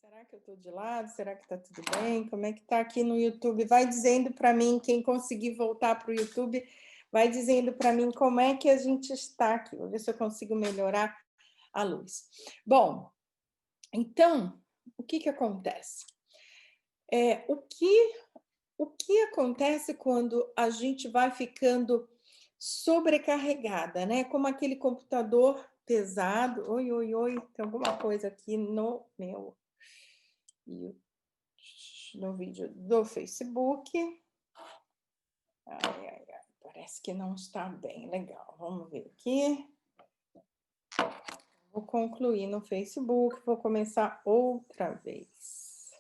Será que eu estou de lado? Será que está tudo bem? Como é que está aqui no YouTube? Vai dizendo para mim, quem conseguir voltar para o YouTube, vai dizendo para mim como é que a gente está aqui. Vou ver se eu consigo melhorar a luz. Bom, então, o que acontece? O que acontece quando a gente vai ficando sobrecarregada, né? Como aquele computador pesado. Oi, oi, oi, tem alguma coisa aqui no meu no vídeo do Facebook. Ai, parece que não está bem legal. Vamos ver aqui. Vou concluir no Facebook, vou começar outra vez.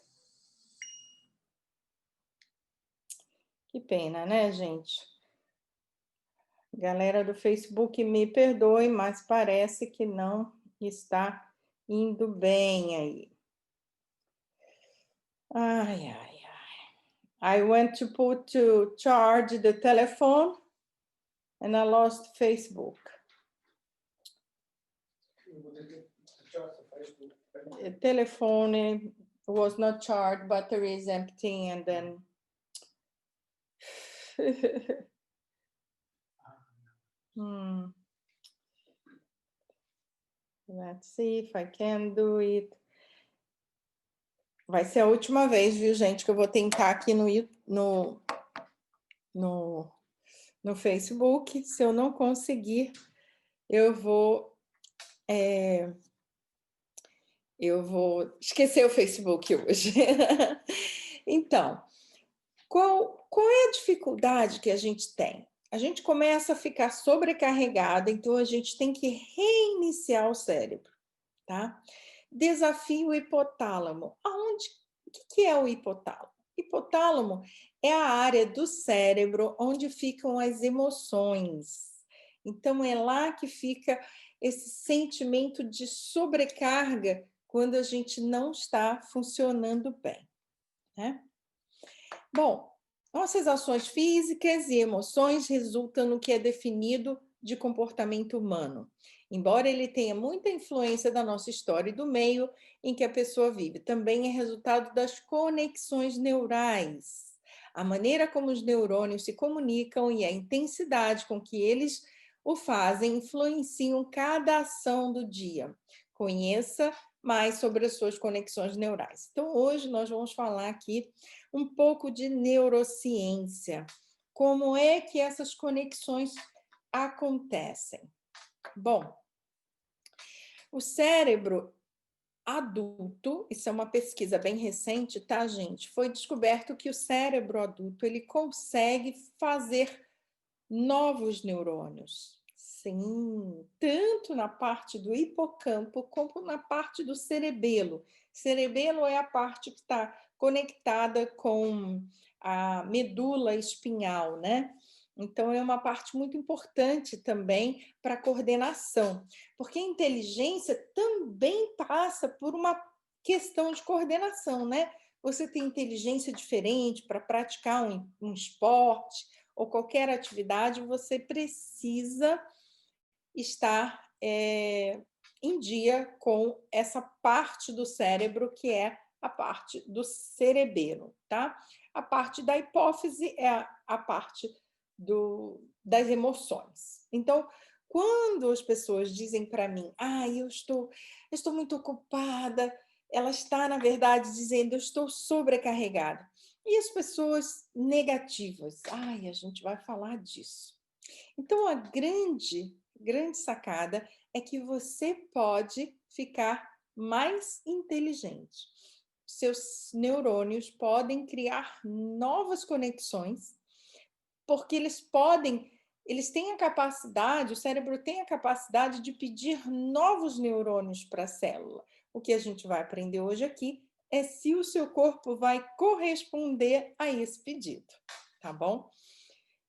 Que pena, né, gente? Galera do Facebook, me perdoe, mas parece que não está indo bem aí. Ai, ai, ai. I went to charge the telephone and I lost Facebook. The telephone was not charged, battery is empty, and then let's see if I can do it. Vai ser a última vez, viu, gente, que eu vou tentar aqui no Facebook. Se eu não conseguir, eu vou esquecer o Facebook hoje. Então, qual é a dificuldade que a gente tem? A gente começa a ficar sobrecarregada, então a gente tem que reiniciar o cérebro, tá? Desafio hipotálamo. O que é o hipotálamo? Hipotálamo é a área do cérebro onde ficam as emoções. Então, é lá que fica esse sentimento de sobrecarga quando a gente não está funcionando bem, né? Bom, nossas ações físicas e emoções resultam no que é definido de comportamento humano, embora ele tenha muita influência da nossa história e do meio em que a pessoa vive. Também é resultado das conexões neurais, a maneira como os neurônios se comunicam e a intensidade com que eles o fazem influenciam cada ação do dia. Conheça mais sobre as suas conexões neurais. Então, hoje nós vamos falar aqui um pouco de neurociência. Como é que essas conexões acontecem? Bom, o cérebro adulto, isso é uma pesquisa bem recente, tá, gente? Foi descoberto que o cérebro adulto, ele consegue fazer novos neurônios. Sim, tanto na parte do hipocampo como na parte do cerebelo. Cerebelo é a parte que está conectada com a medula espinhal, né? Então, é uma parte muito importante também para a coordenação, porque a inteligência também passa por uma questão de coordenação, né? Você tem inteligência diferente para praticar um esporte ou qualquer atividade, você precisa estar em dia com essa parte do cérebro que é a parte do cerebelo, tá? A parte da hipófise é a parte das emoções. Então, quando as pessoas dizem para mim, eu estou muito ocupada, ela está, na verdade, dizendo, eu estou sobrecarregada. E as pessoas negativas? A gente vai falar disso. Então, a grande sacada é que você pode ficar mais inteligente. Seus neurônios podem criar novas conexões, porque eles têm a capacidade, o cérebro tem a capacidade de pedir novos neurônios para a célula. O que a gente vai aprender hoje aqui é se o seu corpo vai corresponder a esse pedido, tá bom?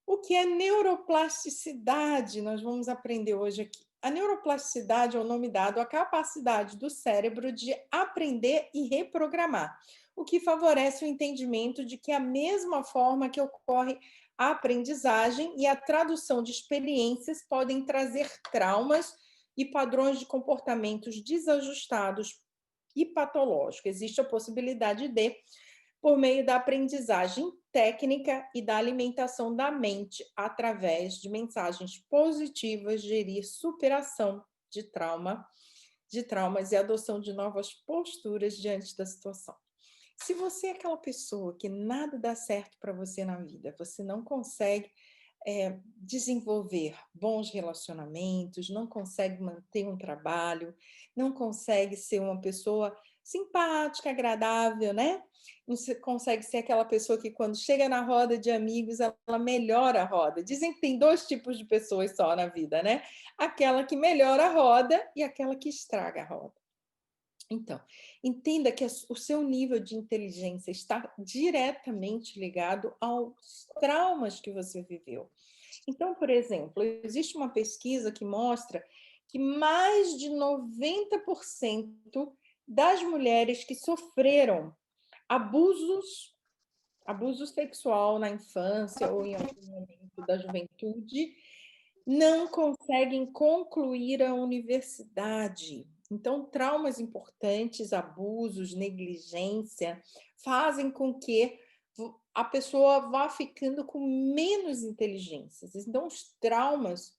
O que é neuroplasticidade? Nós vamos aprender hoje aqui. A neuroplasticidade é o nome dado à capacidade do cérebro de aprender e reprogramar, o que favorece o entendimento de que a mesma forma que ocorre a aprendizagem e a tradução de experiências podem trazer traumas e padrões de comportamentos desajustados e patológico. Existe a possibilidade de, por meio da aprendizagem técnica e da alimentação da mente, através de mensagens positivas, gerir superação de traumas e adoção de novas posturas diante da situação. Se você é aquela pessoa que nada dá certo para você na vida, você não consegue desenvolver bons relacionamentos, não consegue manter um trabalho, não consegue ser uma pessoa simpática, agradável, né? Não consegue ser aquela pessoa que, quando chega na roda de amigos, ela melhora a roda. Dizem que tem 2 tipos de pessoas só na vida, né? Aquela que melhora a roda e aquela que estraga a roda. Então, entenda que o seu nível de inteligência está diretamente ligado aos traumas que você viveu. Então, por exemplo, existe uma pesquisa que mostra que mais de 90% das mulheres que sofreram abuso sexual na infância ou em algum momento da juventude, não conseguem concluir a universidade. Então, traumas importantes, abusos, negligência, fazem com que a pessoa vá ficando com menos inteligências. Então, os traumas,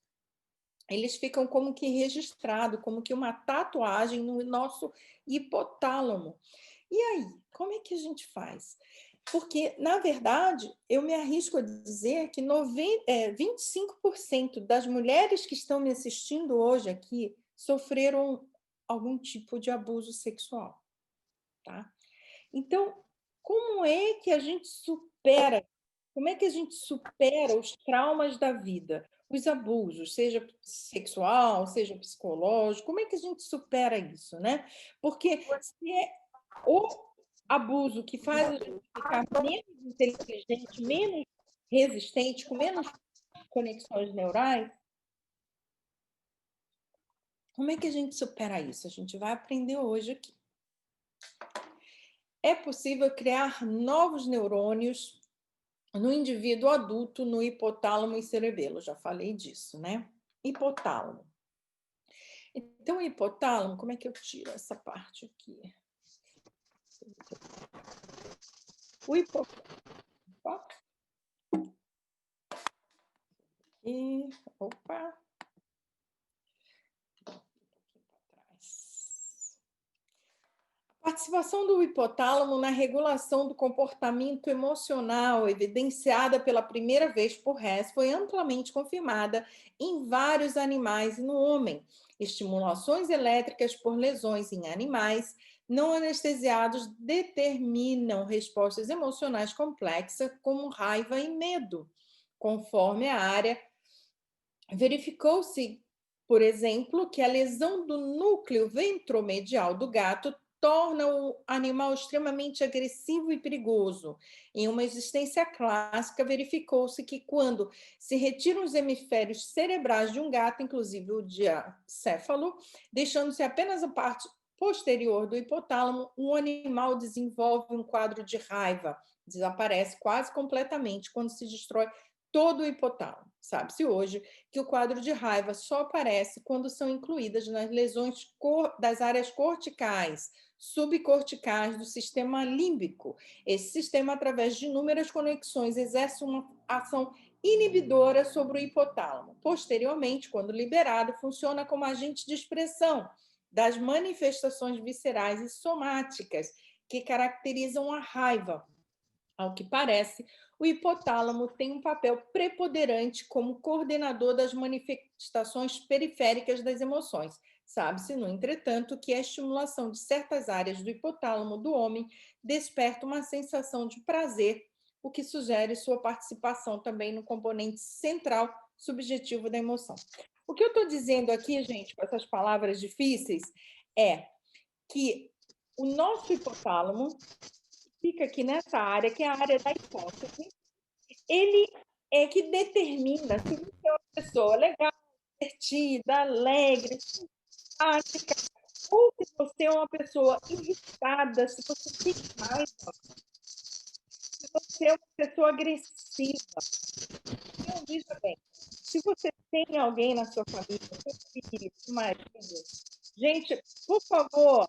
eles ficam como que registrados, como que uma tatuagem no nosso hipotálamo. E aí, como é que a gente faz? Porque, na verdade, eu me arrisco a dizer que 25% das mulheres que estão me assistindo hoje aqui sofreram algum tipo de abuso sexual, tá? Então, como é que a gente supera? Como é que a gente supera os traumas da vida? Os abusos, seja sexual, seja psicológico, como é que a gente supera isso, né? Porque se é o abuso que faz a gente ficar menos inteligente, menos resistente, com menos conexões neurais, como é que a gente supera isso? A gente vai aprender hoje aqui. É possível criar novos neurônios no indivíduo adulto, no hipotálamo e cerebelo. Já falei disso, né? Hipotálamo. Então, o hipotálamo, como é que eu tiro essa parte aqui? O hipotálamo. E, opa. A participação do hipotálamo na regulação do comportamento emocional, evidenciada pela primeira vez por Hess, foi amplamente confirmada em vários animais e no homem. Estimulações elétricas por lesões em animais não anestesiados determinam respostas emocionais complexas, como raiva e medo. Conforme a área, verificou-se, por exemplo, que a lesão do núcleo ventromedial do gato torna o animal extremamente agressivo e perigoso. Em uma existência clássica, verificou-se que, quando se retiram os hemisférios cerebrais de um gato, inclusive o diencéfalo, deixando-se apenas a parte posterior do hipotálamo, o animal desenvolve um quadro de raiva, desaparece quase completamente quando se destrói todo o hipotálamo. Sabe-se hoje que o quadro de raiva só aparece quando são incluídas nas lesões das áreas corticais, subcorticais do sistema límbico. Esse sistema, através de inúmeras conexões, exerce uma ação inibidora sobre o hipotálamo. Posteriormente, quando liberado, funciona como agente de expressão das manifestações viscerais e somáticas que caracterizam a raiva. Ao que parece, o hipotálamo tem um papel preponderante como coordenador das manifestações periféricas das emoções. Sabe-se, no entretanto, que a estimulação de certas áreas do hipotálamo do homem desperta uma sensação de prazer, o que sugere sua participação também no componente central subjetivo da emoção. O que eu estou dizendo aqui, gente, com essas palavras difíceis, é que o nosso hipotálamo fica aqui nessa área, que é a área da hipótese, ele é que determina se você é uma pessoa legal, divertida, alegre, simpática, ou se você é uma pessoa irritada, se você tem raiva, se você é uma pessoa agressiva. Então, veja bem, se você tem alguém na sua família, seu filho, seu marido, gente, por favor,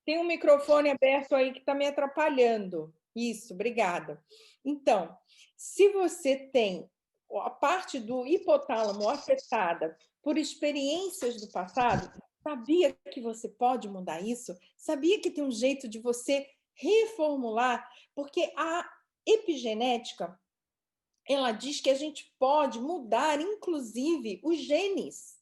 Tem um microfone aberto aí que está me atrapalhando. Isso, obrigada. Então, se você tem a parte do hipotálamo afetada por experiências do passado, sabia que você pode mudar isso? Sabia que tem um jeito de você reformular? Porque a epigenética, ela diz que a gente pode mudar, inclusive, os genes,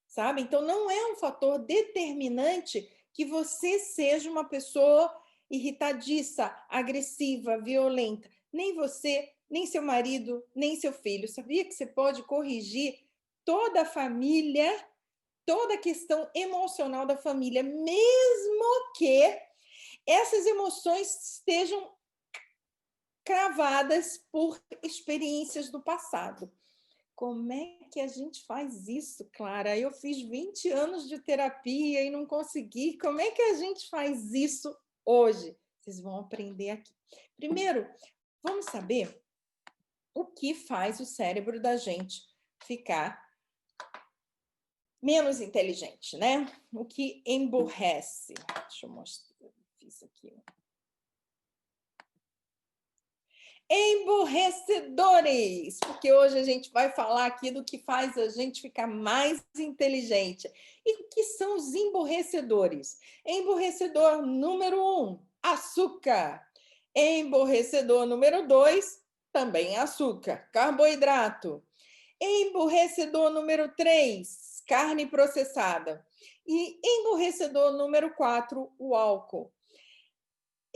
sabe? Então, não é um fator determinante que você seja uma pessoa irritadiça, agressiva, violenta. Nem você, nem seu marido, nem seu filho. Sabia que você pode corrigir toda a família, toda a questão emocional da família, mesmo que essas emoções estejam cravadas por experiências do passado. Como é que a gente faz isso, Clara? Eu fiz 20 anos de terapia e não consegui. Como é que a gente faz isso hoje? Vocês vão aprender aqui. Primeiro, vamos saber o que faz o cérebro da gente ficar menos inteligente, né? O que emburrece. Deixa eu mostrar. Fiz aqui. Emburrecedores, porque hoje a gente vai falar aqui do que faz a gente ficar mais inteligente. E o que são os emburrecedores? Emburrecedor número 1, açúcar. Emburrecedor número 2, também açúcar, carboidrato. Emburrecedor número 3, carne processada. E emburrecedor número 4, o álcool.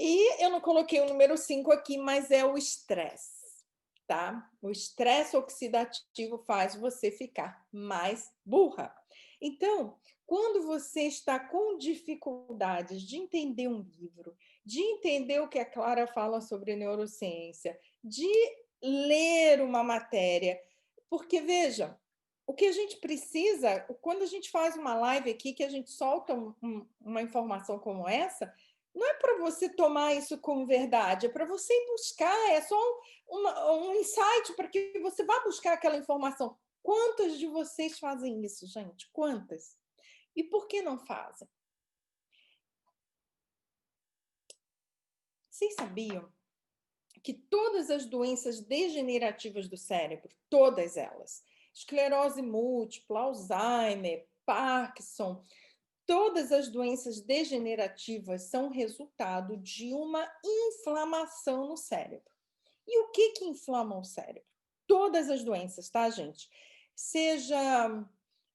E eu não coloquei o número 5 aqui, mas é o estresse, tá? O estresse oxidativo faz você ficar mais burra. Então, quando você está com dificuldades de entender um livro, de entender o que a Clara fala sobre neurociência, de ler uma matéria, porque veja, o que a gente precisa, quando a gente faz uma live aqui, que a gente solta uma informação como essa, não é para você tomar isso como verdade, é para você ir buscar, é só um insight para que você vá buscar aquela informação. Quantas de vocês fazem isso, gente? Quantas? E por que não fazem? Vocês sabiam que todas as doenças degenerativas do cérebro, todas elas, esclerose múltipla, Alzheimer, Parkinson, todas as doenças degenerativas são resultado de uma inflamação no cérebro. E o que inflama o cérebro? Todas as doenças, tá, gente? Seja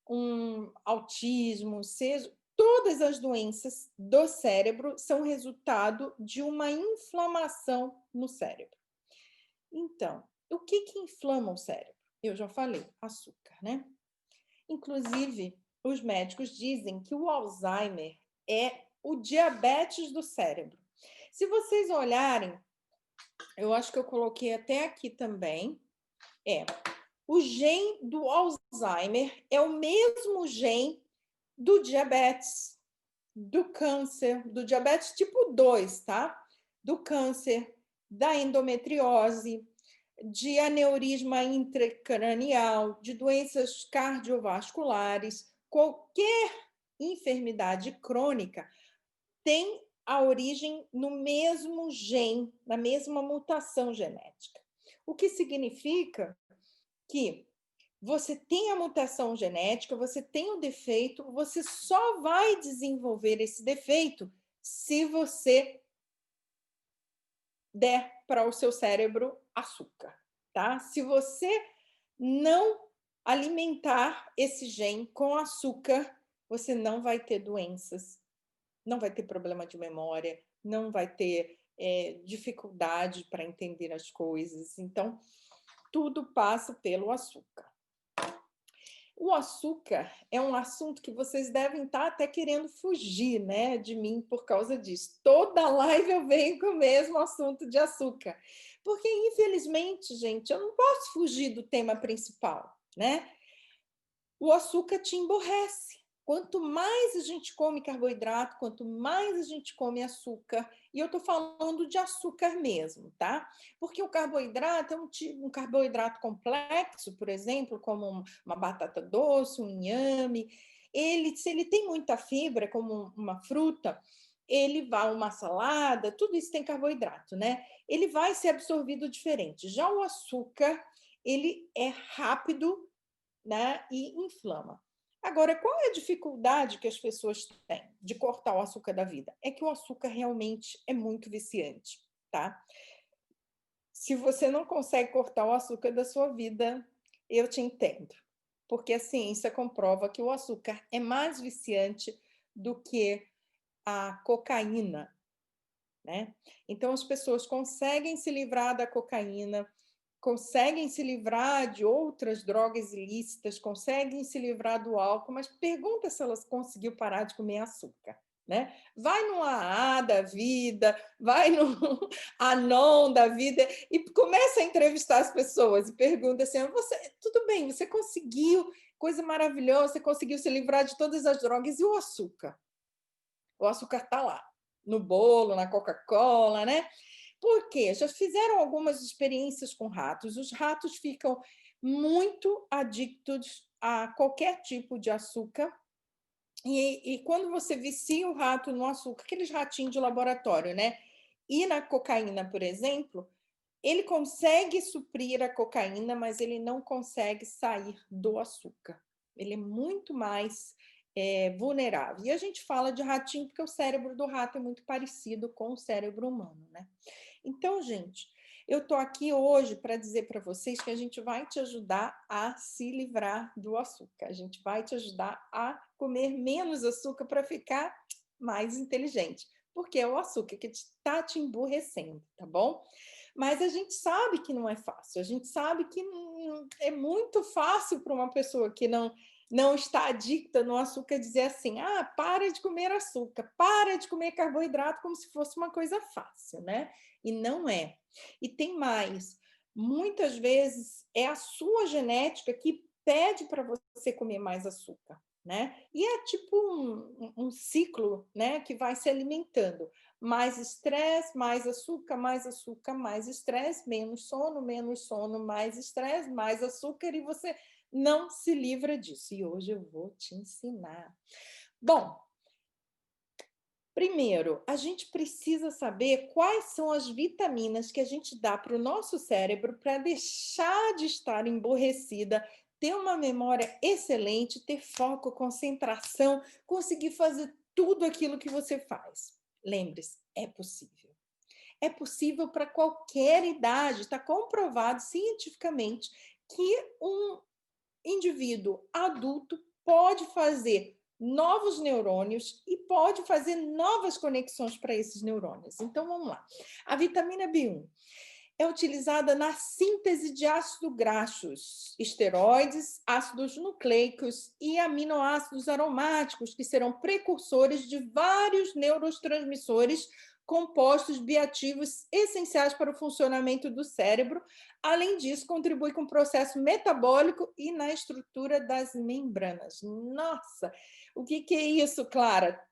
um autismo, seja todas as doenças do cérebro são resultado de uma inflamação no cérebro. Então, o que inflama o cérebro? Eu já falei, açúcar, né? Inclusive, os médicos dizem que o Alzheimer é o diabetes do cérebro. Se vocês olharem, eu acho que eu coloquei até aqui também, o gene do Alzheimer é o mesmo gene do diabetes, do câncer, do diabetes tipo 2, tá? Do câncer, da endometriose, de aneurisma intracranial, de doenças cardiovasculares, qualquer enfermidade crônica tem a origem no mesmo gene, na mesma mutação genética. O que significa que você tem a mutação genética, você tem o defeito, você só vai desenvolver esse defeito se você der para o seu cérebro açúcar, tá? Se você não alimentar esse gene com açúcar, você não vai ter doenças, não vai ter problema de memória, não vai ter dificuldade para entender as coisas. Então, tudo passa pelo açúcar. O açúcar é um assunto que vocês devem estar até querendo fugir, né, de mim por causa disso. Toda live eu venho com o mesmo assunto de açúcar. Porque, infelizmente, gente, eu não posso fugir do tema principal, né? O açúcar te emborrece. Quanto mais a gente come carboidrato, quanto mais a gente come açúcar, e eu estou falando de açúcar mesmo, tá? Porque o carboidrato é um carboidrato complexo, por exemplo, como uma batata doce, um inhame. Se ele tem muita fibra, como uma fruta, ele vai uma salada, tudo isso tem carboidrato, né? Ele vai ser absorvido diferente. Já o açúcar, ele é rápido, né, e inflama. Agora, qual é a dificuldade que as pessoas têm de cortar o açúcar da vida? É que o açúcar realmente é muito viciante, tá? Se você não consegue cortar o açúcar da sua vida, eu te entendo, porque a ciência comprova que o açúcar é mais viciante do que a cocaína, né? Então, as pessoas conseguem se livrar da cocaína, conseguem se livrar de outras drogas ilícitas, conseguem se livrar do álcool, mas pergunta se elas conseguiu parar de comer açúcar, né? Vai no AA da vida, vai no Anon da vida e começa a entrevistar as pessoas e pergunta assim: você, tudo bem, você conseguiu, coisa maravilhosa, você conseguiu se livrar de todas as drogas, e o açúcar? O açúcar está lá, no bolo, na Coca-Cola, né? Por quê? Já fizeram algumas experiências com ratos. Os ratos ficam muito adictos a qualquer tipo de açúcar. E quando você vicia o rato no açúcar, aqueles ratinhos de laboratório, né? E na cocaína, por exemplo, ele consegue suprir a cocaína, mas ele não consegue sair do açúcar. Ele é muito mais vulnerável. E a gente fala de ratinho porque o cérebro do rato é muito parecido com o cérebro humano, né? Então, gente, eu estou aqui hoje para dizer para vocês que a gente vai te ajudar a se livrar do açúcar. A gente vai te ajudar a comer menos açúcar para ficar mais inteligente, porque é o açúcar que está te emburrecendo, tá bom? Mas a gente sabe que não é fácil, a gente sabe que é muito fácil para uma pessoa que não está adicta no açúcar dizer assim: ah, para de comer açúcar, para de comer carboidrato, como se fosse uma coisa fácil, né? E não é. E tem mais. Muitas vezes é a sua genética que pede para você comer mais açúcar, né? E é tipo um ciclo, né, que vai se alimentando. Mais estresse, mais açúcar, mais estresse, menos sono, mais estresse, mais açúcar, e você não se livra disso. E hoje eu vou te ensinar. Bom, primeiro, a gente precisa saber quais são as vitaminas que a gente dá para o nosso cérebro para deixar de estar emborrecida, ter uma memória excelente, ter foco, concentração, conseguir fazer tudo aquilo que você faz. Lembre-se, é possível. É possível para qualquer idade, está comprovado cientificamente que um indivíduo adulto pode fazer novos neurônios e pode fazer novas conexões para esses neurônios. Então, vamos lá. A vitamina B1 é utilizada na síntese de ácidos graxos, esteroides, ácidos nucleicos e aminoácidos aromáticos, que serão precursores de vários neurotransmissores compostos bioativos essenciais para o funcionamento do cérebro. Além disso, contribui com o processo metabólico e na estrutura das membranas. Nossa, o que é isso, Clara?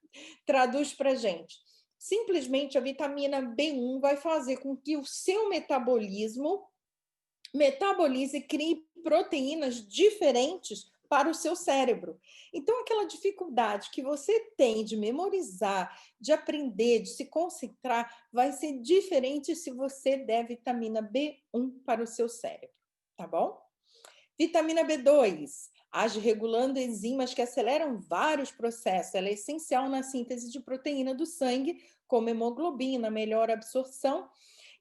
Traduz para a gente. Simplesmente a vitamina B1 vai fazer com que o seu metabolismo metabolize e crie proteínas diferentes para o seu cérebro. Então, aquela dificuldade que você tem de memorizar, de aprender, de se concentrar, vai ser diferente se você der vitamina B1 para o seu cérebro, tá bom? Vitamina B2 age regulando enzimas que aceleram vários processos. Ela é essencial na síntese de proteína do sangue, como hemoglobina, melhor absorção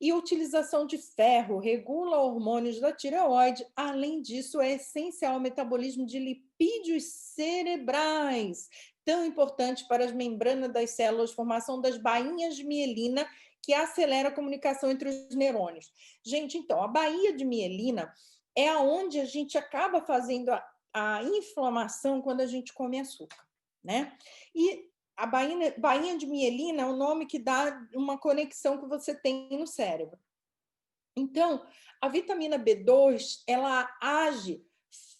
e utilização de ferro, regula hormônios da tireoide. Além disso, é essencial ao metabolismo de lipídios cerebrais, tão importante para as membranas das células, formação das bainhas de mielina, que acelera a comunicação entre os neurônios. Gente, então, a baía de mielina é aonde a gente acaba fazendo a inflamação quando a gente come açúcar, né? E a bainha de mielina é o nome que dá uma conexão que você tem no cérebro. Então, a vitamina B2, ela age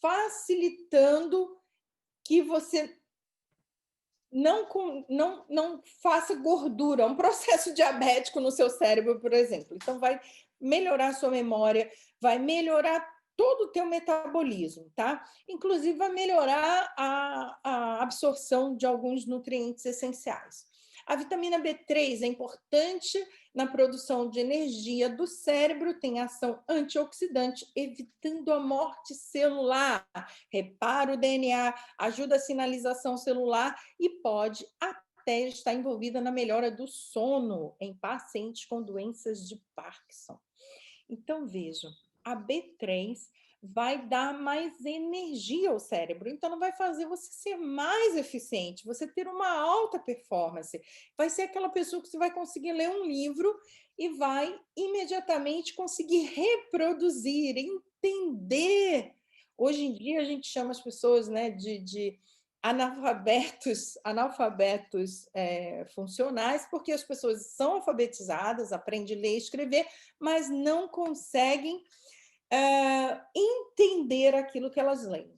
facilitando que você não faça gordura, um processo diabético no seu cérebro, por exemplo. Então, vai melhorar a sua memória, vai melhorar todo o teu metabolismo, tá? Inclusive, vai melhorar a absorção de alguns nutrientes essenciais. A vitamina B3 é importante na produção de energia do cérebro, tem ação antioxidante, evitando a morte celular, repara o DNA, ajuda a sinalização celular e pode até estar envolvida na melhora do sono em pacientes com doenças de Parkinson. Então, vejam, a B3 vai dar mais energia ao cérebro, então não vai fazer você ser mais eficiente, você ter uma alta performance. Vai ser aquela pessoa que você vai conseguir ler um livro e vai imediatamente conseguir reproduzir, entender. Hoje em dia a gente chama as pessoas, né, de analfabetos funcionais, porque as pessoas são alfabetizadas, aprendem a ler e escrever, mas não conseguem entender aquilo que elas leem.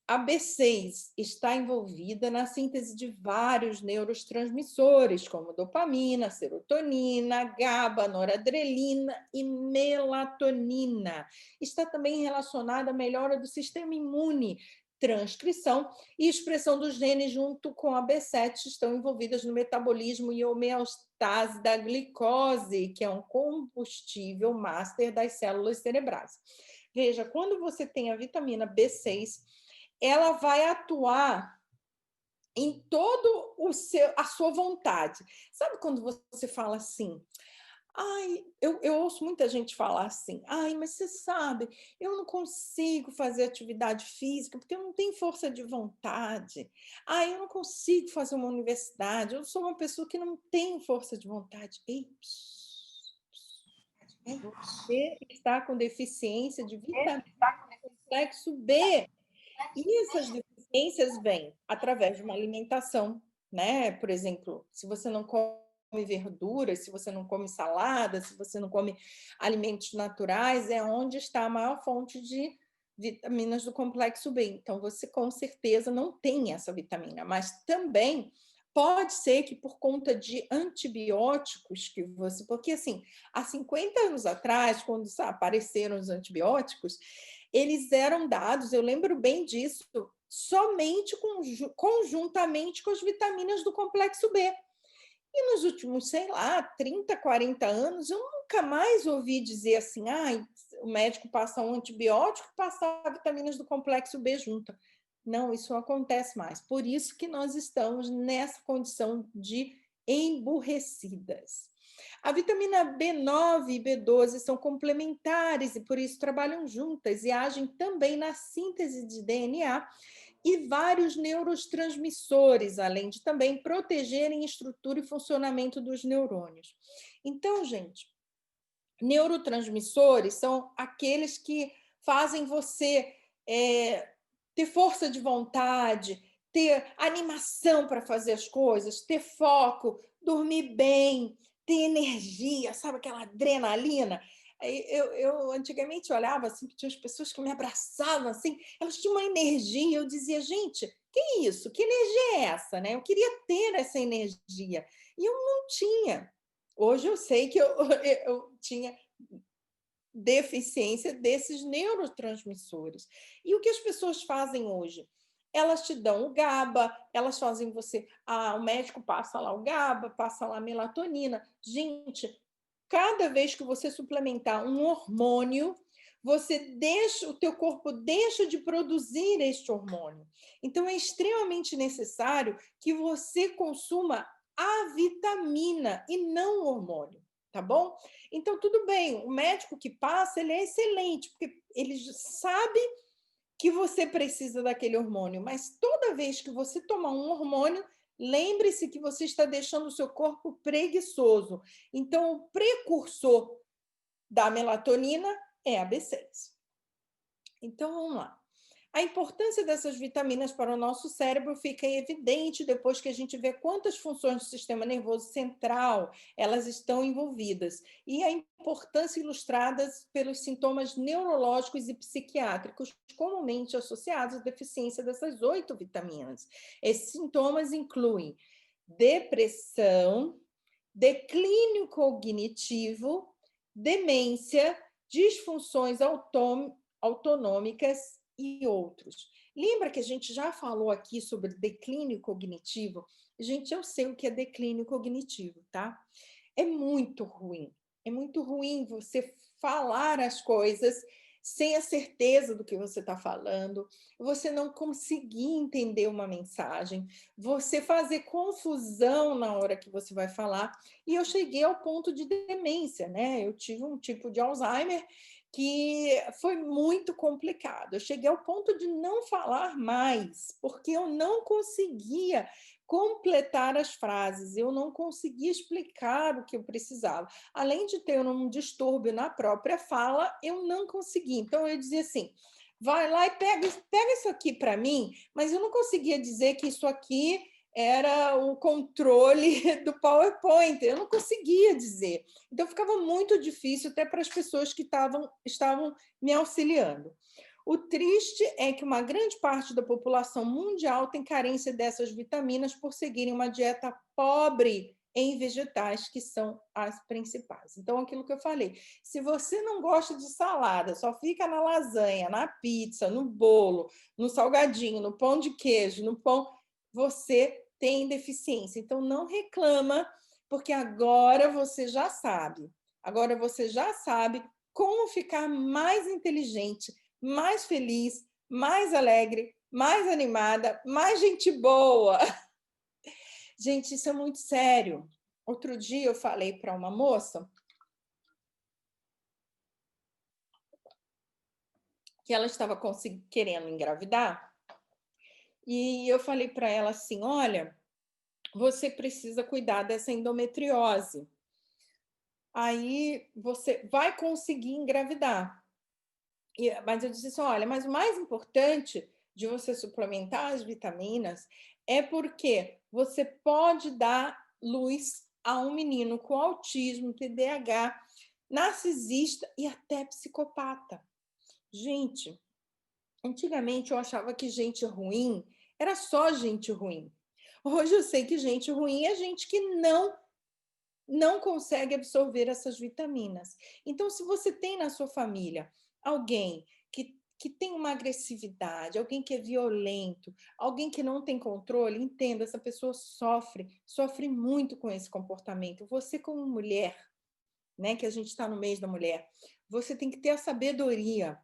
A B6 está envolvida na síntese de vários neurotransmissores, como dopamina, serotonina, GABA, noradrenalina e melatonina. Está também relacionada à melhora do sistema imune, transcrição e expressão dos genes junto com a B7 estão envolvidas no metabolismo e homeostase da glicose, que é um combustível master das células cerebrais. Veja, quando você tem a vitamina B6, ela vai atuar em todo a sua vontade. Sabe quando você fala assim, ai, eu ouço muita gente falar assim, ai, mas você sabe, eu não consigo fazer atividade física porque eu não tenho força de vontade. Ai, eu não consigo fazer uma universidade, eu sou uma pessoa que não tem força de vontade. Ei, você está com deficiência de vitamina complexo B. E essas deficiências vêm através de uma alimentação, né? Por exemplo, se você não come verduras, se você não come salada, se você não come alimentos naturais, é onde está a maior fonte de vitaminas do complexo B. Então, você com certeza não tem essa vitamina, mas também pode ser que por conta de antibióticos que você... Porque, assim, há 50 anos atrás, quando apareceram os antibióticos, eles eram dados, eu lembro bem disso, somente conjuntamente com as vitaminas do complexo B. E nos últimos, sei lá, 30, 40 anos, eu nunca mais ouvi dizer assim, o médico passa um antibiótico e passa vitaminas do complexo B junto. Não, isso não acontece mais. Por isso que nós estamos nessa condição de emburrecidas. A vitamina B9 e B12 são complementares e por isso trabalham juntas e agem também na síntese de DNA e vários neurotransmissores, além de também protegerem a estrutura e funcionamento dos neurônios. Então, gente, neurotransmissores são aqueles que fazem você ter força de vontade, ter animação para fazer as coisas, ter foco, dormir bem, ter energia, sabe aquela adrenalina? Eu antigamente olhava assim, que tinha as pessoas que me abraçavam assim, elas tinham uma energia, eu dizia, gente, que isso? Que energia é essa? Né? Eu queria ter essa energia, e eu não tinha. Hoje eu sei que eu tinha deficiência desses neurotransmissores. E o que as pessoas fazem hoje? Elas te dão o GABA, elas fazem você... o médico passa lá o GABA, passa lá a melatonina. Gente, cada vez que você suplementar um hormônio, o teu corpo deixa de produzir este hormônio. Então, é extremamente necessário que você consuma a vitamina e não o hormônio, tá bom? Então, tudo bem, o médico que passa, ele é excelente, porque ele sabe que você precisa daquele hormônio, mas toda vez que você tomar um hormônio, lembre-se que você está deixando o seu corpo preguiçoso. Então, o precursor da melatonina é a B6. Então, vamos lá. A importância dessas vitaminas para o nosso cérebro fica evidente depois que a gente vê quantas funções do sistema nervoso central elas estão envolvidas e a importância ilustrada pelos sintomas neurológicos e psiquiátricos comumente associados à deficiência dessas 8 vitaminas. Esses sintomas incluem depressão, declínio cognitivo, demência, disfunções autonômicas e outros. Lembra que a gente já falou aqui sobre declínio cognitivo? Gente, eu sei o que é declínio cognitivo, tá? É muito ruim. É muito ruim você falar as coisas sem a certeza do que você está falando, você não conseguir entender uma mensagem, você fazer confusão na hora que você vai falar. E eu cheguei ao ponto de demência, né? Eu tive um tipo de Alzheimer que foi muito complicado. Eu cheguei ao ponto de não falar mais, porque eu não conseguia completar as frases, eu não conseguia explicar o que eu precisava. Além de ter um distúrbio na própria fala, eu não conseguia. Então, eu dizia assim, vai lá e pega isso aqui para mim, mas eu não conseguia dizer que isso aqui era o controle do PowerPoint, eu não conseguia dizer. Então, ficava muito difícil até para as pessoas que estavam me auxiliando. O triste é que uma grande parte da população mundial tem carência dessas vitaminas por seguirem uma dieta pobre em vegetais, que são as principais. Então, aquilo que eu falei, se você não gosta de salada, só fica na lasanha, na pizza, no bolo, no salgadinho, no pão de queijo, no pão, você tem deficiência. Então, não reclama, porque agora você já sabe. Agora você já sabe como ficar mais inteligente, mais feliz, mais alegre, mais animada, mais gente boa. Gente, isso é muito sério. Outro dia eu falei para uma moça que ela estava querendo engravidar e eu falei para ela assim, olha, você precisa cuidar dessa endometriose. Aí você vai conseguir engravidar. Mas eu disse assim, olha, mas o mais importante de você suplementar as vitaminas é porque você pode dar luz a um menino com autismo, TDAH, narcisista e até psicopata. Gente, antigamente eu achava que gente ruim era só gente ruim. Hoje eu sei que gente ruim é gente que não consegue absorver essas vitaminas. Então, se você tem na sua família alguém que tem uma agressividade, alguém que é violento, alguém que não tem controle, entenda, essa pessoa sofre muito com esse comportamento. Você, como mulher, né, que a gente está no mês da mulher, você tem que ter a sabedoria.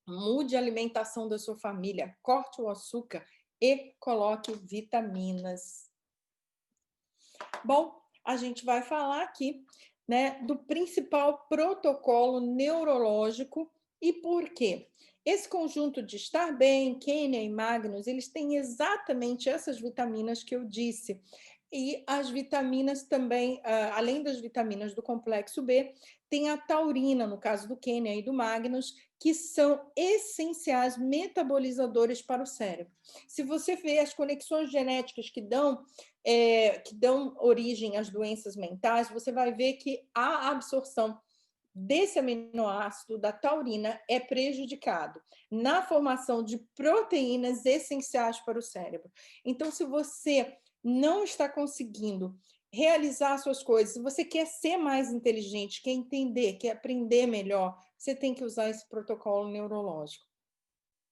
Mude a alimentação da sua família, corte o açúcar e coloque vitaminas. Bom, a gente vai falar aqui, né, do principal protocolo neurológico e por quê. Esse conjunto de Estar Bem, Quênia e Magnus, eles têm exatamente essas vitaminas que eu disse. E as vitaminas também, além das vitaminas do complexo B, tem a taurina, no caso do Quênia e do Magnus, que são essenciais metabolizadores para o cérebro. Se você vê as conexões genéticas que dão origem às doenças mentais, você vai ver que a absorção desse aminoácido, da taurina, é prejudicado na formação de proteínas essenciais para o cérebro. Então, se você não está conseguindo realizar suas coisas, se você quer ser mais inteligente, quer entender, quer aprender melhor, você tem que usar esse protocolo neurológico.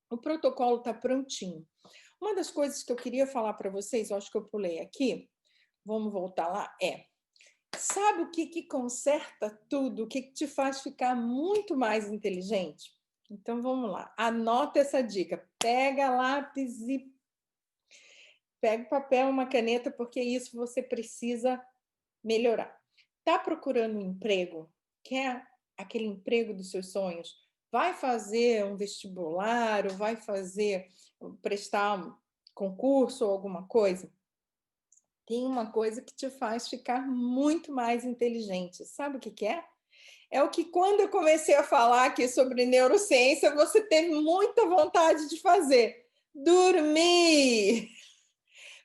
O protocolo está prontinho. Uma das coisas que eu queria falar para vocês, eu acho que eu pulei aqui, vamos voltar lá, sabe o que conserta tudo, o que te faz ficar muito mais inteligente? Então, vamos lá, anota essa dica, pega lápis e pega papel, uma caneta, porque isso você precisa melhorar. Está procurando um emprego? Quer aquele emprego dos seus sonhos? Vai fazer um vestibular ou vai prestar um concurso ou alguma coisa? Tem uma coisa que te faz ficar muito mais inteligente. Sabe o que é? É o que, quando eu comecei a falar aqui sobre neurociência, você teve muita vontade de fazer. Dormir!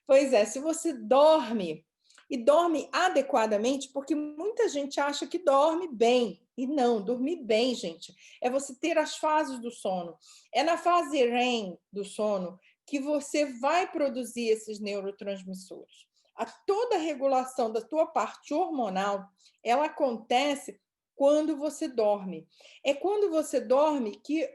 Pois é, se você dorme, e dorme adequadamente, porque muita gente acha que dorme bem. E não, dormir bem, gente, é você ter as fases do sono. É na fase REM do sono que você vai produzir esses neurotransmissores. Toda a regulação da tua parte hormonal, ela acontece quando você dorme. É quando você dorme que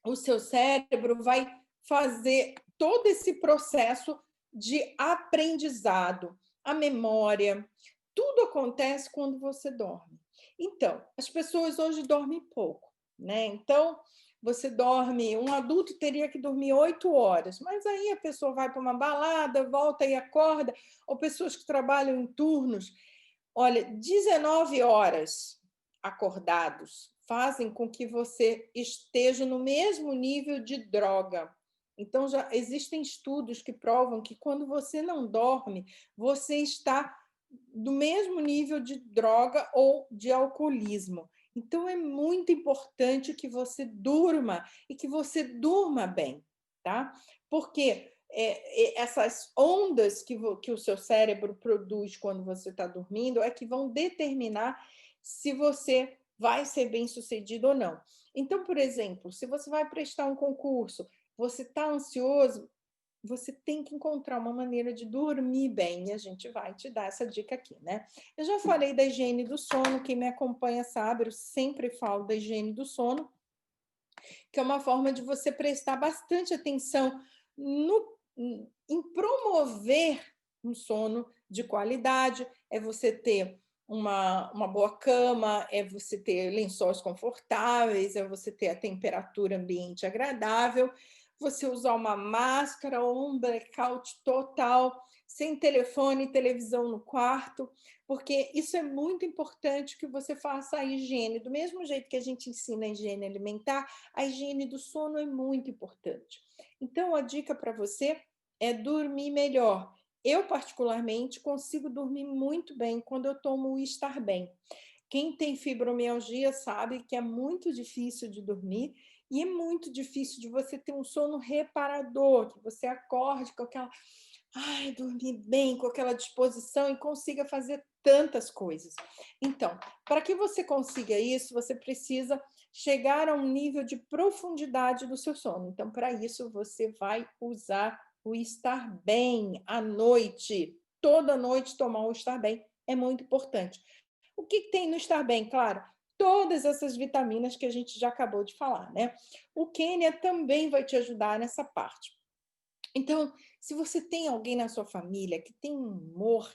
o seu cérebro vai fazer todo esse processo de aprendizado, a memória, tudo acontece quando você dorme. Então, as pessoas hoje dormem pouco, né? Então, você dorme, um adulto teria que dormir 8 horas, mas aí a pessoa vai para uma balada, volta e acorda, ou pessoas que trabalham em turnos. Olha, 19 horas acordados fazem com que você esteja no mesmo nível de droga. Então, já existem estudos que provam que quando você não dorme, você está do mesmo nível de droga ou de alcoolismo. Então, é muito importante que você durma e que você durma bem, tá? Porque essas ondas que o seu cérebro produz quando você está dormindo é que vão determinar se você vai ser bem-sucedido ou não. Então, por exemplo, se você vai prestar um concurso, você está ansioso, você tem que encontrar uma maneira de dormir bem, e a gente vai te dar essa dica aqui, né? Eu já falei da higiene do sono, quem me acompanha sabe, eu sempre falo da higiene do sono, que é uma forma de você prestar bastante atenção em promover um sono de qualidade, é você ter uma boa cama, é você ter lençóis confortáveis, é você ter a temperatura ambiente agradável, você usar uma máscara ou um blackout total, sem telefone e televisão no quarto, porque isso é muito importante que você faça a higiene. Do mesmo jeito que a gente ensina a higiene alimentar, a higiene do sono é muito importante. Então, a dica para você é dormir melhor. Eu, particularmente, consigo dormir muito bem quando eu tomo o Estar Bem. Quem tem fibromialgia sabe que é muito difícil de dormir e é muito difícil de você ter um sono reparador, que você acorde com aquela, ai, dormir bem, com aquela disposição e consiga fazer tantas coisas. Então, para que você consiga isso, você precisa chegar a um nível de profundidade do seu sono. Então, para isso, você vai usar o Estar Bem à noite. Toda noite tomar o Estar Bem é muito importante. O que tem no Estar Bem? Claro, todas essas vitaminas que a gente já acabou de falar, né? O Quênia também vai te ajudar nessa parte. Então, se você tem alguém na sua família que tem um humor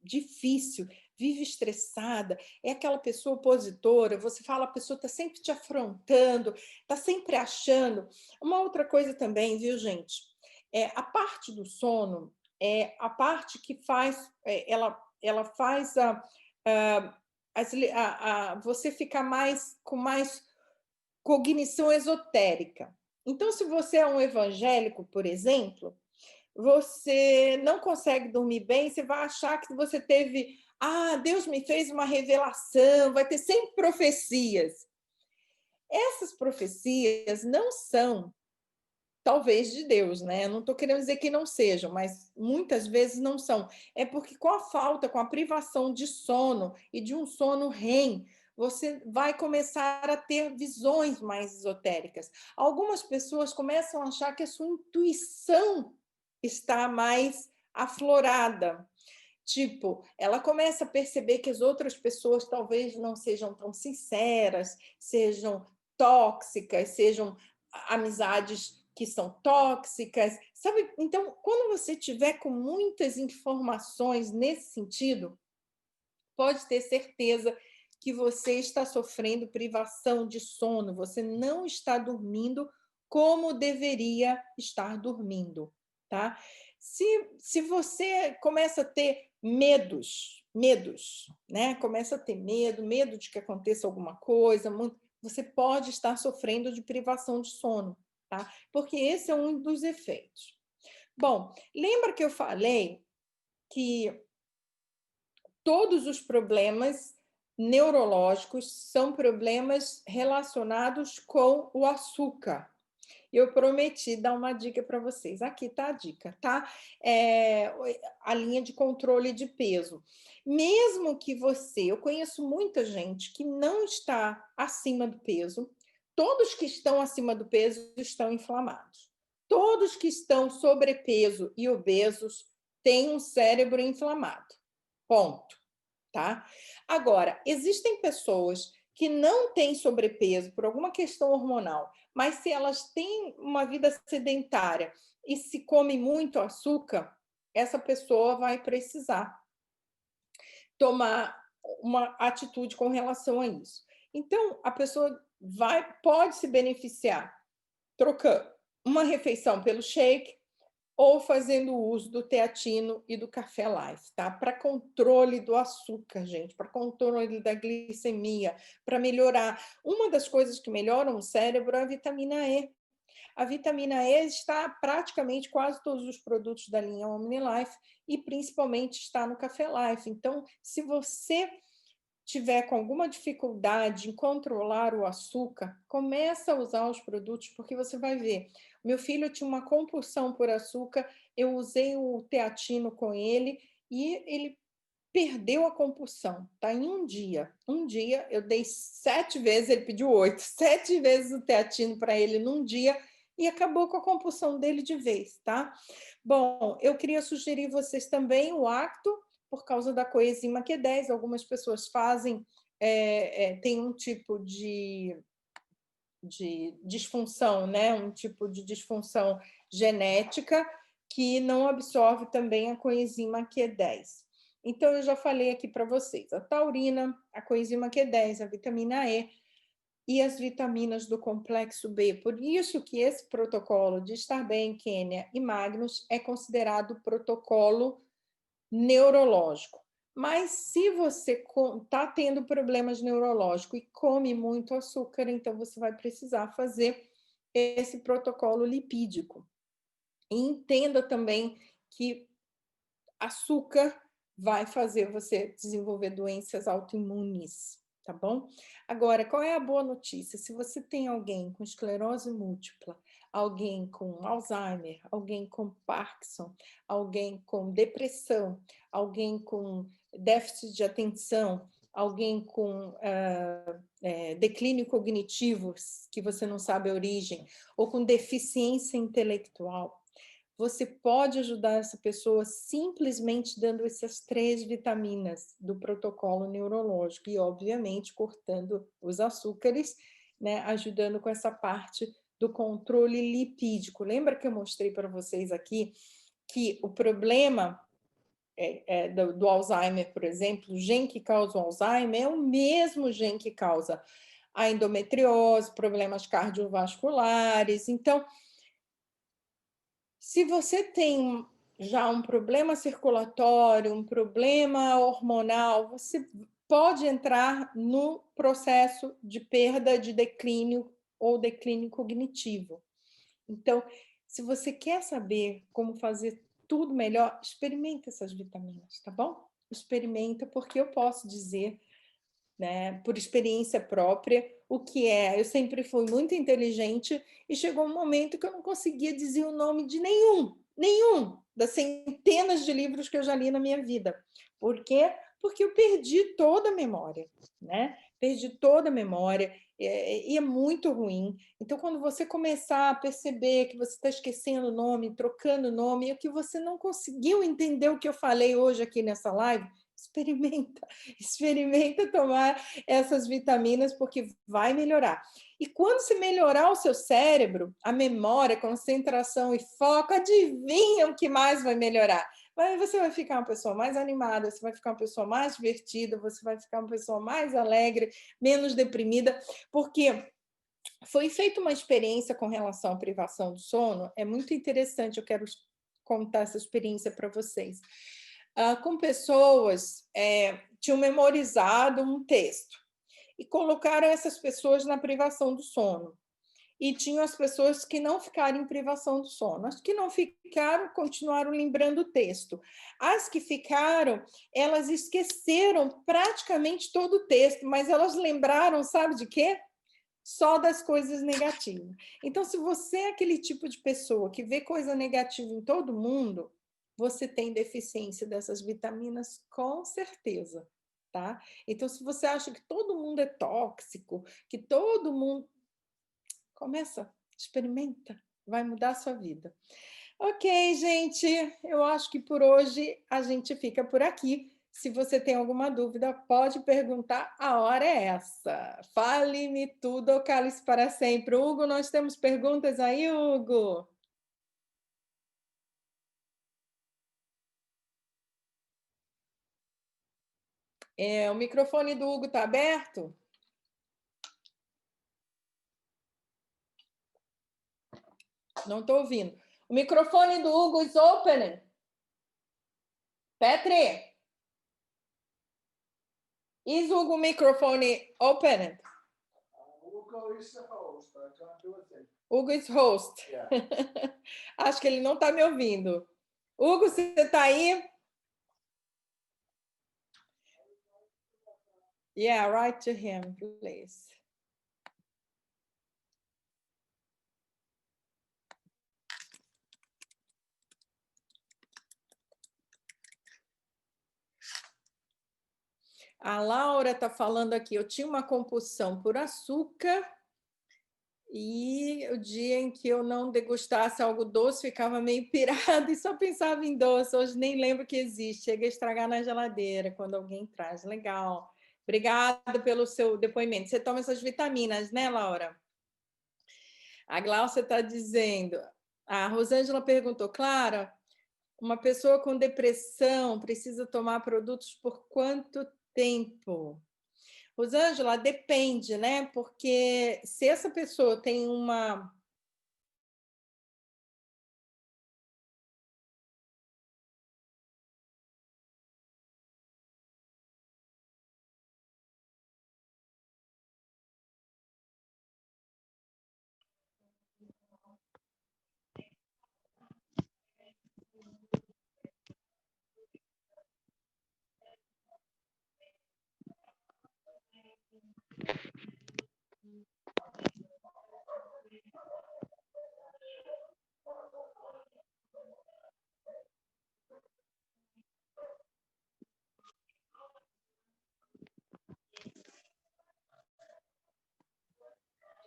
difícil, vive estressada, é aquela pessoa opositora, você fala, a pessoa está sempre te afrontando, está sempre achando. Uma outra coisa também, viu, gente? A parte do sono é a parte que faz, ela faz você ficar com mais cognição esotérica. Então, se você é um evangélico, por exemplo, você não consegue dormir bem, você vai achar que você teve, Deus me fez uma revelação, vai ter sempre profecias. Essas profecias não são, talvez, de Deus, né? Eu não estou querendo dizer que não sejam, mas muitas vezes não são. É porque com a falta, com a privação de sono e de um sono REM, você vai começar a ter visões mais esotéricas. Algumas pessoas começam a achar que a sua intuição está mais aflorada. Tipo, ela começa a perceber que as outras pessoas talvez não sejam tão sinceras, sejam tóxicas, sejam amizades que são tóxicas, sabe? Então, quando você tiver com muitas informações nesse sentido, pode ter certeza que você está sofrendo privação de sono, você não está dormindo como deveria estar dormindo, tá? Se você começa a ter medos, né? Começa a ter medo de que aconteça alguma coisa, você pode estar sofrendo de privação de sono, tá? Porque esse é um dos efeitos. Bom, lembra que eu falei que todos os problemas neurológicos são problemas relacionados com o açúcar. Eu prometi dar uma dica para vocês. Aqui está a dica, tá? A linha de controle de peso. Mesmo que eu conheço muita gente que não está acima do peso, todos que estão acima do peso estão inflamados. Todos que estão sobrepeso e obesos têm um cérebro inflamado. Ponto, tá? Agora, existem pessoas que não têm sobrepeso por alguma questão hormonal, mas se elas têm uma vida sedentária e se come muito açúcar, essa pessoa vai precisar tomar uma atitude com relação a isso. Então, a pessoa pode se beneficiar trocando uma refeição pelo shake ou fazendo uso do teatino e do café life, tá? Para controle do açúcar, gente, para controle da glicemia, para melhorar. Uma das coisas que melhoram o cérebro é a vitamina E. A vitamina E está praticamente quase todos os produtos da linha OmniLife e principalmente está no Café Life. Então, se você tiver com alguma dificuldade em controlar o açúcar, começa a usar os produtos, porque você vai ver. Meu filho tinha uma compulsão por açúcar, eu usei o teatino com ele e ele perdeu a compulsão, tá? Em um dia. Um dia eu dei 7 vezes, ele pediu 8, 7 vezes o teatino para ele num dia e acabou com a compulsão dele de vez, tá? Bom, eu queria sugerir vocês também o Acto, por causa da coenzima Q10. Algumas pessoas fazem, tem um tipo de disfunção, né? Um tipo de disfunção genética que não absorve também a coenzima Q10. Então, eu já falei aqui para vocês, a taurina, a coenzima Q10, a vitamina E e as vitaminas do complexo B. Por isso que esse protocolo de Estar Bem, Quênia e Magnus é considerado protocolo neurológico. Mas se você está tendo problemas neurológicos e come muito açúcar, então você vai precisar fazer esse protocolo lipídico. E entenda também que açúcar vai fazer você desenvolver doenças autoimunes, tá bom? Agora, qual é a boa notícia? Se você tem alguém com esclerose múltipla, alguém com Alzheimer, alguém com Parkinson, alguém com depressão, alguém com déficit de atenção, alguém com declínio cognitivo, que você não sabe a origem, ou com deficiência intelectual, você pode ajudar essa pessoa simplesmente dando essas 3 vitaminas do protocolo neurológico e, obviamente, cortando os açúcares, né, ajudando com essa parte do controle lipídico. Lembra que eu mostrei para vocês aqui que o problema do Alzheimer, por exemplo, o gene que causa o Alzheimer é o mesmo gene que causa a endometriose, problemas cardiovasculares. Então, se você tem já um problema circulatório, um problema hormonal, você pode entrar no processo de perda de declínio ou declínio cognitivo. Então, se você quer saber como fazer tudo melhor, experimenta essas vitaminas, tá bom? Experimenta, porque eu posso dizer, né, por experiência própria, o que é. Eu sempre fui muito inteligente e chegou um momento que eu não conseguia dizer o nome de nenhum das centenas de livros que eu já li na minha vida. Por quê? Porque eu perdi toda a memória, né? Perdi toda a memória e é muito ruim. Então, quando você começar a perceber que você está esquecendo o nome, trocando o nome, e que você não conseguiu entender o que eu falei hoje aqui nessa live, experimenta tomar essas vitaminas, porque vai melhorar. E quando se melhorar o seu cérebro, a memória, concentração e foco, adivinha o que mais vai melhorar? Você vai ficar uma pessoa mais animada, você vai ficar uma pessoa mais divertida, você vai ficar uma pessoa mais alegre, menos deprimida, porque foi feita uma experiência com relação à privação do sono, é muito interessante, eu quero contar essa experiência para vocês. Com pessoas tinham memorizado um texto e colocaram essas pessoas na privação do sono. E tinham as pessoas que não ficaram em privação do sono. As que não ficaram, continuaram lembrando o texto. As que ficaram, elas esqueceram praticamente todo o texto, mas elas lembraram, sabe de quê? Só das coisas negativas. Então, se você é aquele tipo de pessoa que vê coisa negativa em todo mundo, você tem deficiência dessas vitaminas, com certeza, tá? Então, se você acha que todo mundo é tóxico, que todo mundo... Começa, experimenta, vai mudar a sua vida. Ok, gente, eu acho que por hoje a gente fica por aqui. Se você tem alguma dúvida, pode perguntar, a hora é essa. Fale-me tudo ou cale-se para sempre. Hugo, nós temos perguntas aí, Hugo? O microfone do Hugo está aberto? Não estou ouvindo. O microfone do Hugo is open. Petri, is Hugo microphone open? Hugo is the host. I can't do a thing. Hugo is host. Yeah. Acho que ele não está me ouvindo. Hugo, você está aí? Yeah, write to him, please. A Laura está falando aqui, eu tinha uma compulsão por açúcar e o dia em que eu não degustasse algo doce ficava meio pirada e só pensava em doce. Hoje nem lembro que existe. Chega a estragar na geladeira quando alguém traz. Legal. Obrigada pelo seu depoimento. Você toma essas vitaminas, né, Laura? A Glaucia está dizendo... A Rosângela perguntou, Clara, uma pessoa com depressão precisa tomar produtos por quanto tempo? Rosângela, depende, né? Porque se essa pessoa tem uma...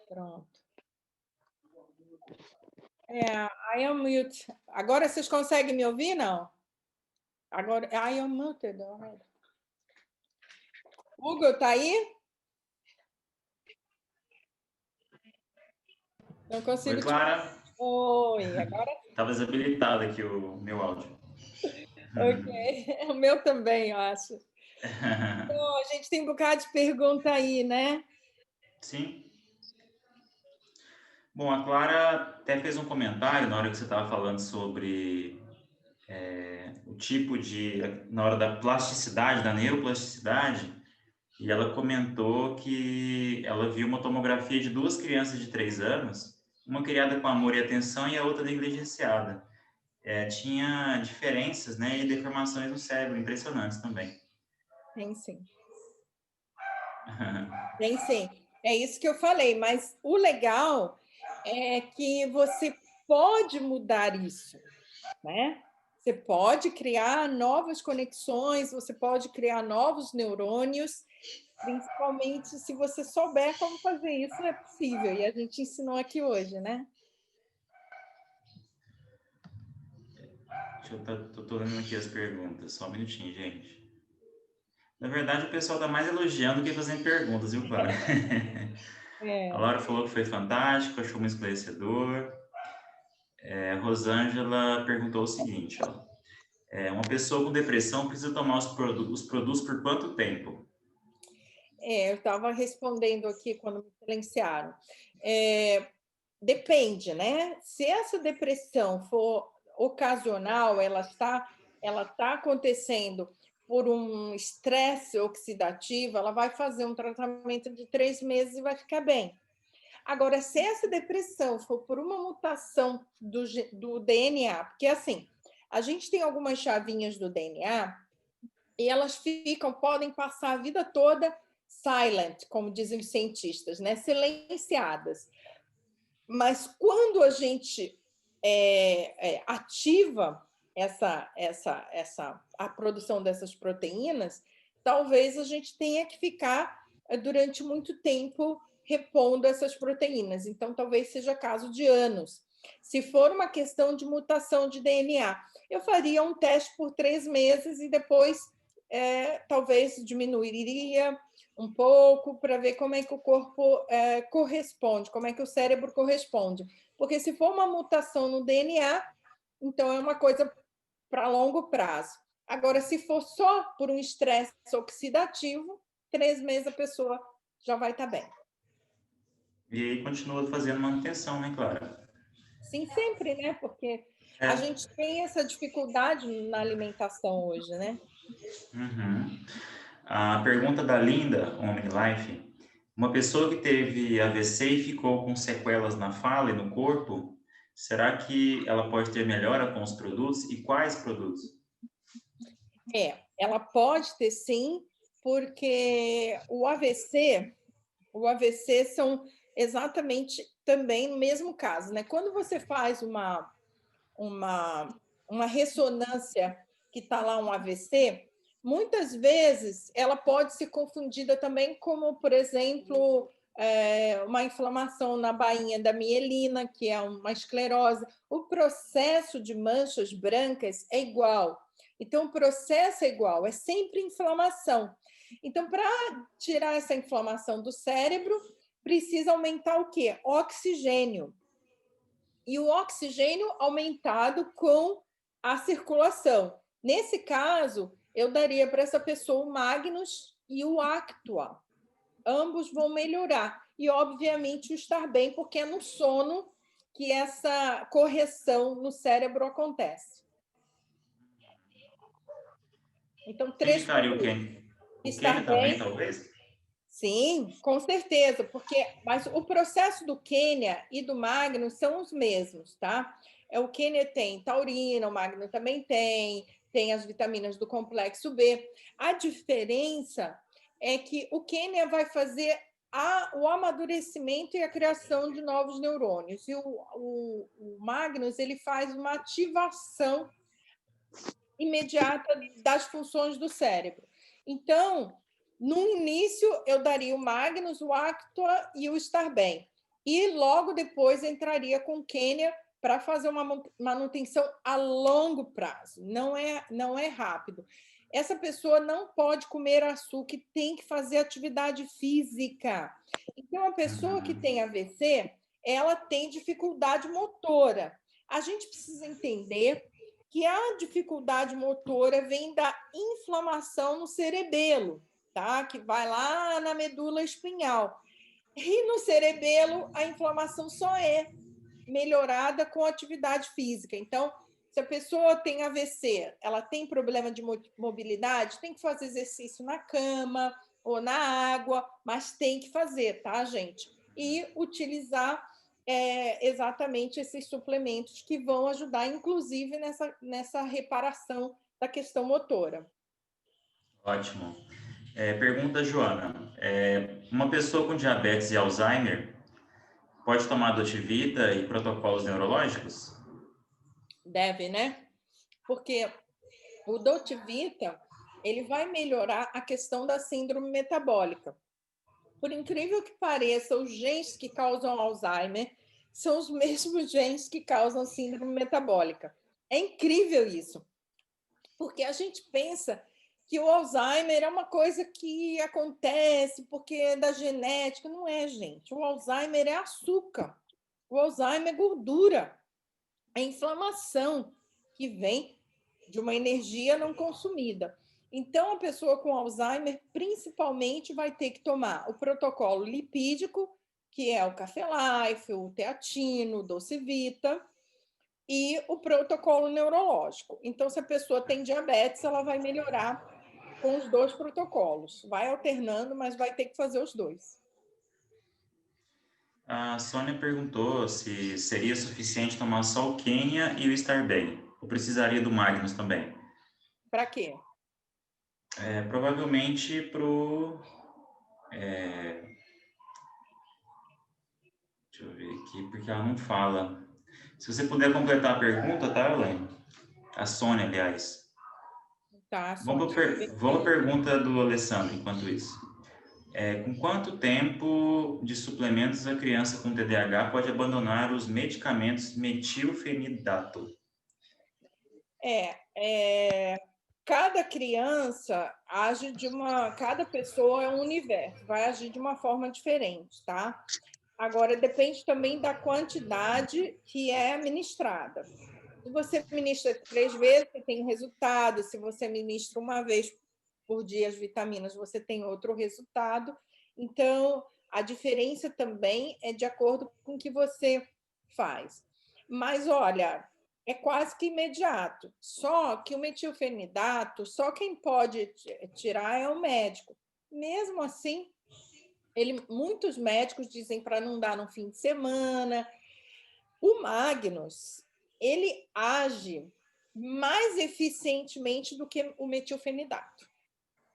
Pronto. I am mute. Agora vocês conseguem me ouvir, não? Agora, I am muted. Hugo, tá aí? Não consigo Oi, Clara. Oi, agora... Estava desabilitado aqui o meu áudio. Ok, o meu também, eu acho. Bom, a gente tem um bocado de pergunta aí, né? Sim. Bom, a Clara até fez um comentário na hora que você estava falando sobre o tipo de... na hora da plasticidade, da neuroplasticidade, e ela comentou que ela viu uma tomografia de 2 crianças de 3 anos, uma criada com amor e atenção e a outra negligenciada. Tinha diferenças, né, e deformações no cérebro impressionantes também. Tem sim. Tem sim. É isso que eu falei, mas o legal é que você pode mudar isso, né? Você pode criar novas conexões, você pode criar novos neurônios, principalmente se você souber como fazer isso, é possível. E a gente ensinou aqui hoje, né? Tô lendo aqui as perguntas, só um minutinho, gente. Na verdade, o pessoal tá mais elogiando do que fazendo perguntas, viu, Clara? A Laura falou que foi fantástico, achou muito esclarecedor. Rosângela perguntou o seguinte, ó. Uma pessoa com depressão precisa tomar os produtos por quanto tempo? Eu estava respondendo aqui quando me silenciaram. Depende, né? Se essa depressão for ocasional, ela está acontecendo por um estresse oxidativo, ela vai fazer um tratamento de 3 meses e vai ficar bem. Agora, se essa depressão for por uma mutação do DNA, porque assim, a gente tem algumas chavinhas do DNA e elas podem passar a vida toda silent, como dizem os cientistas, né? Silenciadas. Mas quando a gente ativa a produção dessas proteínas, talvez a gente tenha que ficar durante muito tempo repondo essas proteínas. Então, talvez seja caso de anos. Se for uma questão de mutação de DNA, eu faria um teste por 3 meses e depois talvez diminuiria um pouco para ver como é que o corpo corresponde, como é que o cérebro corresponde. Porque se for uma mutação no DNA, então é uma coisa para longo prazo. Agora, se for só por um estresse oxidativo, 3 meses a pessoa já vai estar bem. E aí continua fazendo manutenção, né, Clara? Sim, sempre, né? Porque a É. gente tem essa dificuldade na alimentação hoje, né? Uhum. A pergunta da Linda, OmniLife. Uma pessoa que teve AVC e ficou com sequelas na fala e no corpo, será que ela pode ter melhora com os produtos? E quais produtos? Ela pode ter sim, porque o AVC são exatamente também no mesmo caso, né? Quando você faz uma, uma ressonância que está lá um AVC, muitas vezes ela pode ser confundida também como, por exemplo, uma inflamação na bainha da mielina, que é uma esclerose. O processo de manchas brancas é igual. Então, o processo é igual, é sempre inflamação. Então, para tirar essa inflamação do cérebro, precisa aumentar o quê? Oxigênio. E o oxigênio aumentado com a circulação. Nesse caso, eu daria para essa pessoa o Magnus e o Actua. Ambos vão melhorar. E, obviamente, o estar bem, porque é no sono que essa correção no cérebro acontece. Então, Você 3 indicaria o produtos. Quênia? O Estar Quênia também, bem, talvez? sim, com certeza, mas o processo do Quênia e do Magnus são os mesmos, tá? O Quênia tem taurina, o Magnus também tem as vitaminas do complexo B. A diferença é que o Quênia vai fazer o amadurecimento e a criação de novos neurônios, e o Magnus ele faz uma ativação imediata das funções do cérebro. Então, no início, eu daria o Magnus, o Actua e o Estar Bem. E logo depois entraria com o Quênia para fazer uma manutenção a longo prazo. Não é rápido. Essa pessoa não pode comer açúcar, tem que fazer atividade física. Então, a pessoa que tem AVC, ela tem dificuldade motora. A gente precisa entender que a dificuldade motora vem da inflamação no cerebelo, tá? Que vai lá na medula espinhal. E no cerebelo, a inflamação só é melhorada com atividade física. Então, se a pessoa tem AVC, ela tem problema de mobilidade, tem que fazer exercício na cama ou na água, mas tem que fazer, tá, gente? E utilizar exatamente esses suplementos que vão ajudar, inclusive, nessa reparação da questão motora. Ótimo. Pergunta, Joana. Uma pessoa com diabetes e Alzheimer pode tomar Dotivita e protocolos neurológicos? Deve, né? Porque o Dotivita, ele vai melhorar a questão da síndrome metabólica. Por incrível que pareça, os genes que causam Alzheimer são os mesmos genes que causam síndrome metabólica. É incrível isso, porque a gente pensa que o Alzheimer é uma coisa que acontece porque é da genética. Não é, gente. O Alzheimer é açúcar. O Alzheimer é gordura. É inflamação que vem de uma energia não consumida. Então, a pessoa com Alzheimer, principalmente, vai ter que tomar o protocolo lipídico, que é o Café Life, o Teatino, o Docevita, e o protocolo neurológico. Então, se a pessoa tem diabetes, ela vai melhorar com os 2 protocolos. Vai alternando, mas vai ter que fazer os 2. A Sônia perguntou se seria suficiente tomar só o Quênia e o Estar Bem, ou precisaria do Magnus também. Para quê? Provavelmente deixa eu ver aqui, porque ela não fala. Se você puder completar a pergunta, tá, Elaine? A Sônia, aliás. Tá, Vamos Sônia. à pergunta do Alessandro, enquanto isso. Com quanto tempo de suplementos a criança com TDAH pode abandonar os medicamentos metilfenidato? Cada criança age cada pessoa é um universo, vai agir de uma forma diferente, tá? Agora, depende também da quantidade que é administrada. Se você ministra 3 vezes, você tem um resultado. Se você ministra uma vez por dia as vitaminas, você tem outro resultado. Então, a diferença também é de acordo com o que você faz. Mas, olha, é quase que imediato. Só que o metilfenidato, só quem pode tirar é o médico. Mesmo assim, muitos médicos dizem para não dar no fim de semana. O Magnus, ele age mais eficientemente do que o metilfenidato,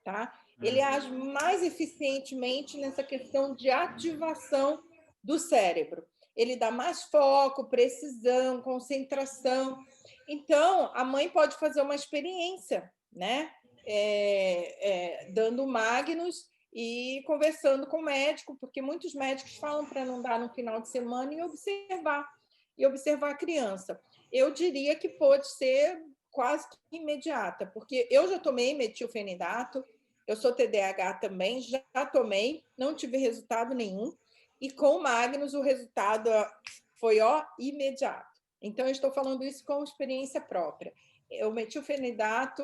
tá? Ele age mais eficientemente nessa questão de ativação do cérebro. Ele dá mais foco, precisão, concentração. Então, a mãe pode fazer uma experiência, né? Dando Magnus e conversando com o médico, porque muitos médicos falam para não dar no final de semana e observar a criança. Eu diria que pode ser quase que imediata, porque eu já tomei metilfenidato, eu sou TDAH também, já tomei, não tive resultado nenhum, e com o Magnus o resultado foi imediato. Então, eu estou falando isso com experiência própria. O metilfenidato,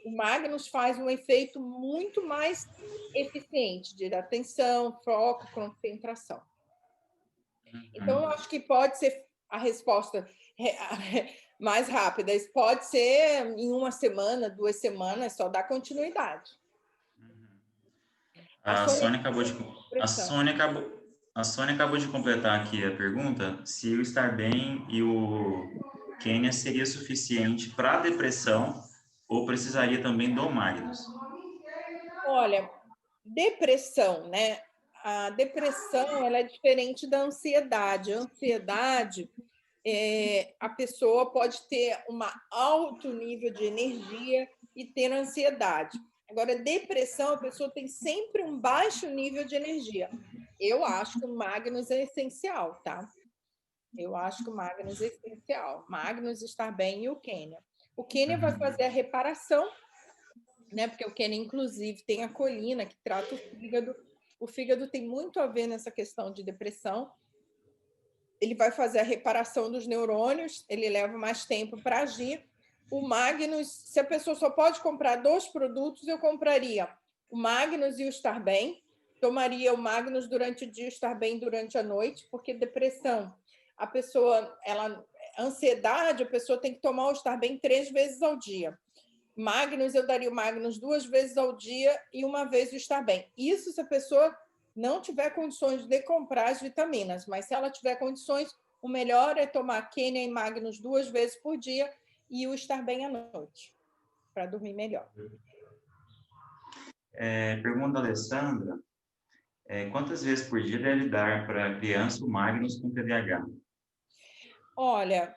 o Magnus faz um efeito muito mais eficiente de atenção, foco, concentração. Então, eu acho que pode ser a resposta mais rápida. Isso pode ser em 1 semana, 2 semanas, só dar continuidade. A Sônia acabou de completar aqui a pergunta se o Estar Bem e o Quênia seria suficiente para a depressão ou precisaria também do Magnus? Olha, depressão, né? A depressão ela é diferente da ansiedade. A ansiedade, a pessoa pode ter um alto nível de energia e ter ansiedade. Agora, depressão, a pessoa tem sempre um baixo nível de energia. Eu acho que o Magnus é essencial, tá? Eu acho que o Magnus é essencial. Magnus, Estar Bem e o Quênia. O Quênia vai fazer a reparação, né? Porque o Quênia, inclusive, tem a colina que trata o fígado. O fígado tem muito a ver nessa questão de depressão. Ele vai fazer a reparação dos neurônios, ele leva mais tempo para agir. O Magnus, se a pessoa só pode comprar 2 produtos, eu compraria o Magnus e o Estar Bem. Tomaria o Magnus durante o dia e o Estar Bem durante a noite, porque depressão, ansiedade, a pessoa tem que tomar o Estar Bem 3 vezes ao dia. Magnus, eu daria o Magnus 2 vezes ao dia e 1 vez o Estar Bem. Isso se a pessoa não tiver condições de comprar as vitaminas, mas se ela tiver condições, o melhor é tomar Quênia e Magnus 2 vezes por dia e o Estar Bem à noite, para dormir melhor. Pergunta da Alessandra. Quantas vezes por dia deve dar para a criança o Magnus com TDAH? Olha,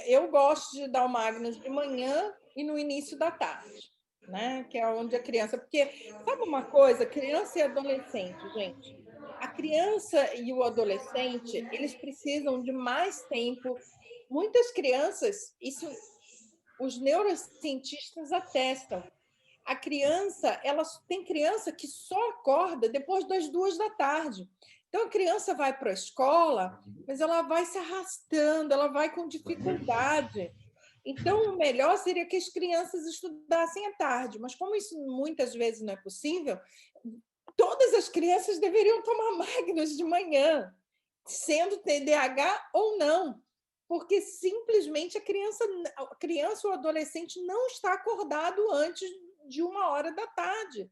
eu gosto de dar o Magnus de manhã e no início da tarde, né? Que é onde a criança... Porque, sabe uma coisa? Criança e adolescente, gente. A criança e o adolescente, eles precisam de mais tempo. Muitas crianças, os neurocientistas atestam. A criança, tem criança que só acorda depois das 2 da tarde. Então, a criança vai para a escola, mas ela vai se arrastando, ela vai com dificuldade. Então, o melhor seria que as crianças estudassem à tarde, mas como isso muitas vezes não é possível, todas as crianças deveriam tomar Magnus de manhã, sendo TDAH ou não, porque simplesmente a criança ou adolescente não está acordado antes de 1h da tarde.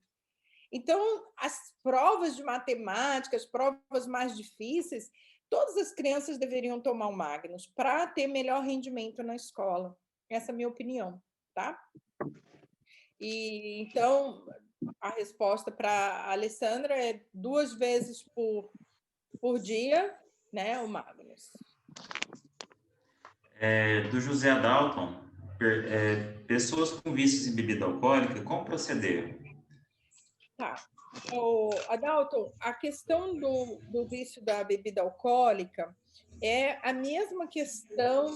Então, as provas de matemática, as provas mais difíceis, todas as crianças deveriam tomar o Magnus para ter melhor rendimento na escola. Essa é a minha opinião, tá? E, então, a resposta para a Alessandra é 2 vezes por dia, né, o Magnus. Do José Adalton, pessoas com vícios em bebida alcoólica, como proceder? Tá. Adalton, a questão do vício da bebida alcoólica é a mesma questão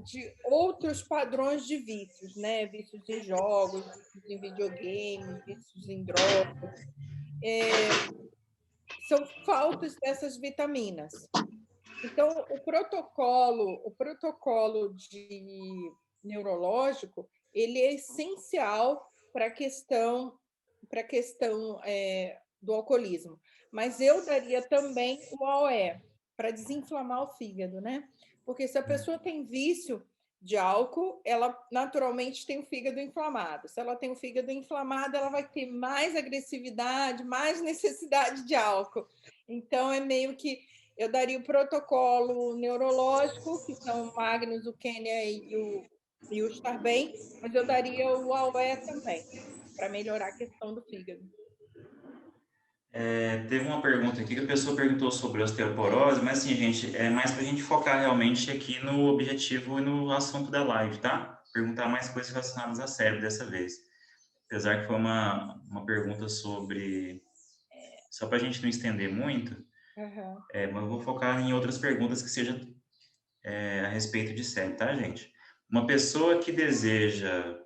de outros padrões de vícios, né? Vícios em jogos, vícios em videogame, vícios em drogas. São faltas dessas vitaminas. Então, o protocolo de neurológico, ele é essencial para a questão do alcoolismo. Mas eu daria também o AOE, para desinflamar o fígado, né? Porque se a pessoa tem vício de álcool, ela naturalmente tem o fígado inflamado. Se ela tem o fígado inflamado, ela vai ter mais agressividade, mais necessidade de álcool. Então, é meio que eu daria o protocolo neurológico, que são o Magnus, o Quênia e o Estar Bem, mas eu daria o AUE também, para melhorar a questão do fígado. Teve uma pergunta aqui que a pessoa perguntou sobre osteoporose, mas assim, gente, é mais para a gente focar realmente aqui no objetivo e no assunto da live, tá? Perguntar mais coisas relacionadas a cérebro dessa vez. Apesar que foi uma pergunta sobre... Só para a gente não estender muito, Uhum. mas eu vou focar em outras perguntas que sejam a respeito de cérebro, tá, gente? Uma pessoa que deseja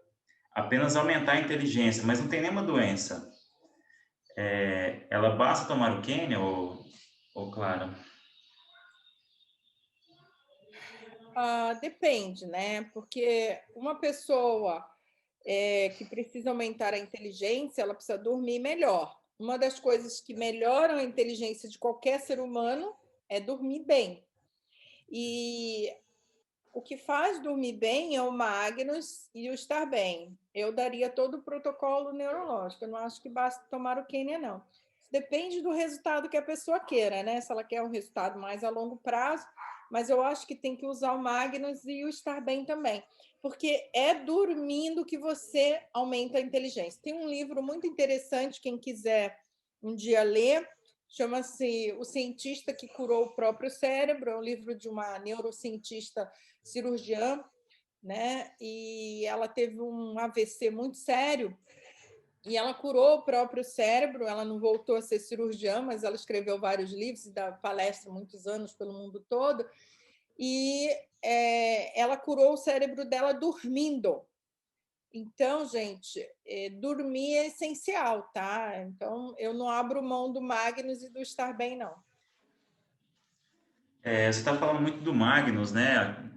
apenas aumentar a inteligência, mas não tem nenhuma doença, ela basta tomar o Quênia ou Clara? Depende, né? Porque uma pessoa que precisa aumentar a inteligência, ela precisa dormir melhor. Uma das coisas que melhoram a inteligência de qualquer ser humano é dormir bem. E o que faz dormir bem é o Magnus e o Estar Bem. Eu daria todo o protocolo neurológico. Eu não acho que basta tomar o Quênia, não. Depende do resultado que a pessoa queira, né? Se ela quer um resultado mais a longo prazo, mas eu acho que tem que usar o Magnus e o Estar Bem também, porque é dormindo que você aumenta a inteligência. Tem um livro muito interessante, quem quiser um dia ler, chama-se O Cientista que Curou o Próprio Cérebro, é um livro de uma neurocientista cirurgiã, né? E ela teve um AVC muito sério e ela curou o próprio cérebro. Ela não voltou a ser cirurgiã, mas ela escreveu vários livros e dá palestra muitos anos pelo mundo todo. E ela curou o cérebro dela dormindo. Então, gente, dormir é essencial, tá? Então, eu não abro mão do Magnus e do Estar Bem, não. Você está falando muito do Magnus, né?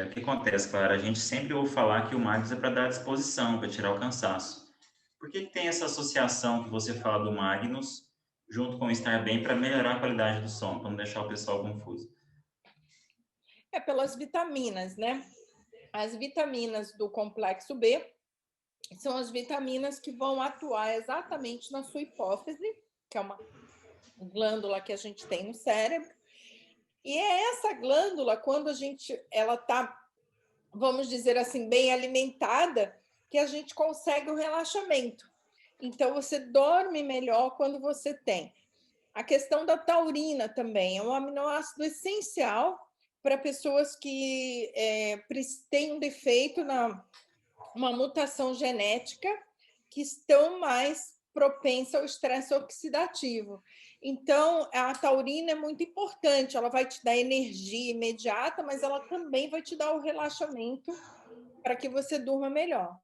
O que acontece, Clara? A gente sempre ouve falar que o Magnus é para dar disposição, para tirar o cansaço. Por que tem essa associação que você fala do Magnus junto com o Estar Bem para melhorar a qualidade do sono, para não deixar o pessoal confuso? É pelas vitaminas, né? As vitaminas do complexo B são as vitaminas que vão atuar exatamente na sua hipófise, que é uma glândula que a gente tem no cérebro. E é essa glândula, quando ela está, vamos dizer assim, bem alimentada, que a gente consegue o relaxamento. Então, você dorme melhor quando você tem. A questão da taurina também é um aminoácido essencial para pessoas que têm um defeito uma mutação genética, que estão mais propensas ao estresse oxidativo. Então, a taurina é muito importante, ela vai te dar energia imediata, mas ela também vai te dar o relaxamento para que você durma melhor.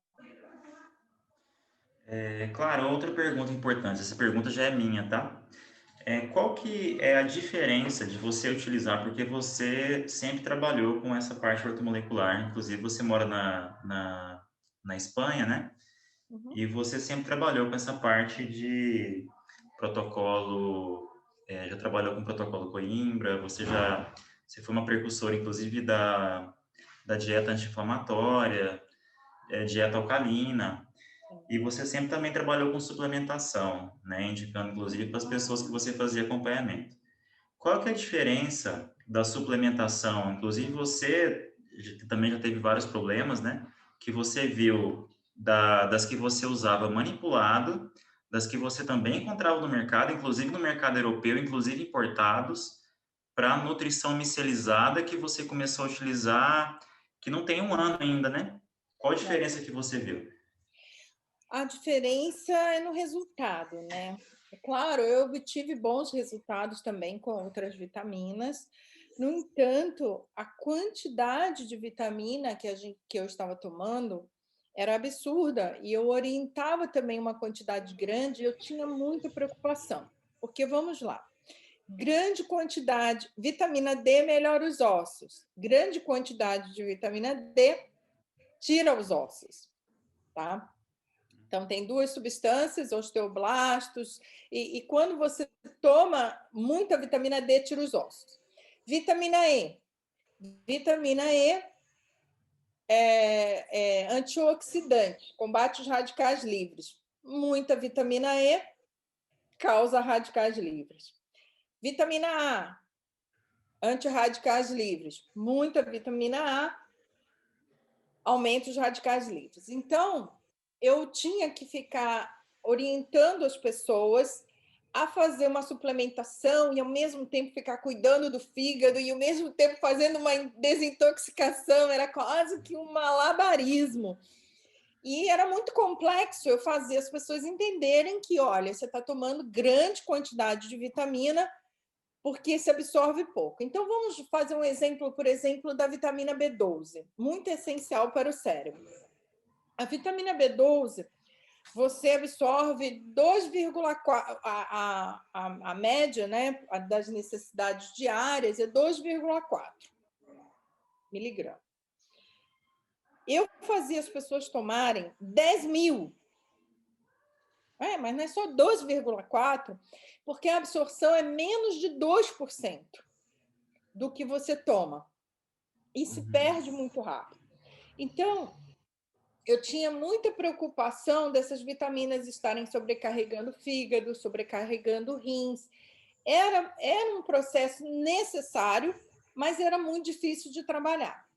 Claro, outra pergunta importante, essa pergunta já é minha, tá? Qual que é a diferença de você utilizar, porque você sempre trabalhou com essa parte ortomolecular, inclusive você mora na Espanha, né? Uhum. E você sempre trabalhou com essa parte de protocolo, já trabalhou com protocolo Coimbra, você foi uma precursora, inclusive, da dieta anti-inflamatória, dieta alcalina, e você sempre também trabalhou com suplementação, né, indicando, inclusive, para as pessoas que você fazia acompanhamento. Qual que é a diferença da suplementação? Inclusive, você também já teve vários problemas, né, que você viu das que você usava manipulado, das que você também encontrava no mercado, inclusive no mercado europeu, inclusive importados, para a nutrição micelializada que você começou a utilizar, que não tem um ano ainda, né? Qual a diferença que você viu? A diferença é no resultado, né? É claro, eu obtive bons resultados também com outras vitaminas. No entanto, a quantidade de vitamina que eu estava tomando era absurda e eu orientava também uma quantidade grande e eu tinha muita preocupação. Porque vamos lá, grande quantidade, vitamina D melhora os ossos. Grande quantidade de vitamina D tira os ossos, tá? Então, tem duas substâncias, osteoblastos, e quando você toma muita vitamina D, tira os ossos. Vitamina E. Vitamina E é antioxidante, combate os radicais livres. Muita vitamina E causa radicais livres. Vitamina A, antirradicais livres. Muita vitamina A aumenta os radicais livres. Então, eu tinha que ficar orientando as pessoas a fazer uma suplementação e, ao mesmo tempo, ficar cuidando do fígado e, ao mesmo tempo, fazendo uma desintoxicação. Era quase que um malabarismo. E era muito complexo eu fazer as pessoas entenderem que, olha, você está tomando grande quantidade de vitamina porque se absorve pouco. Então, vamos fazer um exemplo, por exemplo, da vitamina B12, muito essencial para o cérebro. A vitamina B12, você absorve 2,4, a média, né, das necessidades diárias é 2,4 miligramas. Eu fazia as pessoas tomarem 10.000. Mas não é só 2,4, porque a absorção é menos de 2% do que você toma. E se perde muito rápido. Então, eu tinha muita preocupação dessas vitaminas estarem sobrecarregando o fígado, sobrecarregando rins. Era um processo necessário, mas era muito difícil de trabalhar.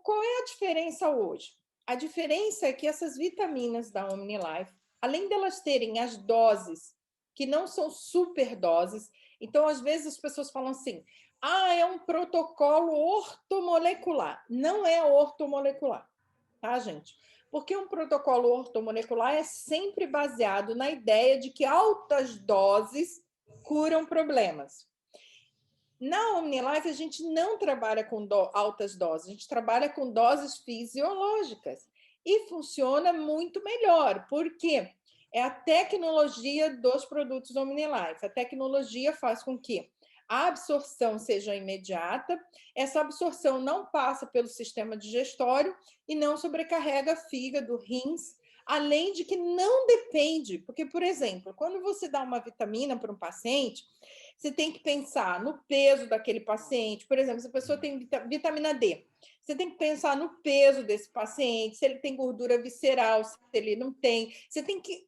Qual é a diferença hoje? A diferença é que essas vitaminas da OmniLife, além delas terem as doses, que não são super doses, então, às vezes, as pessoas falam assim, é um protocolo ortomolecular. Não é ortomolecular, tá, gente? Porque um protocolo ortomolecular é sempre baseado na ideia de que altas doses curam problemas. Na OmniLife, a gente não trabalha com altas doses, a gente trabalha com doses fisiológicas e funciona muito melhor, porque é a tecnologia dos produtos OmniLife. A tecnologia faz com que a absorção seja imediata, essa absorção não passa pelo sistema digestório e não sobrecarrega fígado, rins, além de que não depende, porque, por exemplo, quando você dá uma vitamina para um paciente, você tem que pensar no peso daquele paciente. Por exemplo, se a pessoa tem vitamina D, você tem que pensar no peso desse paciente, se ele tem gordura visceral, se ele não tem. Você tem que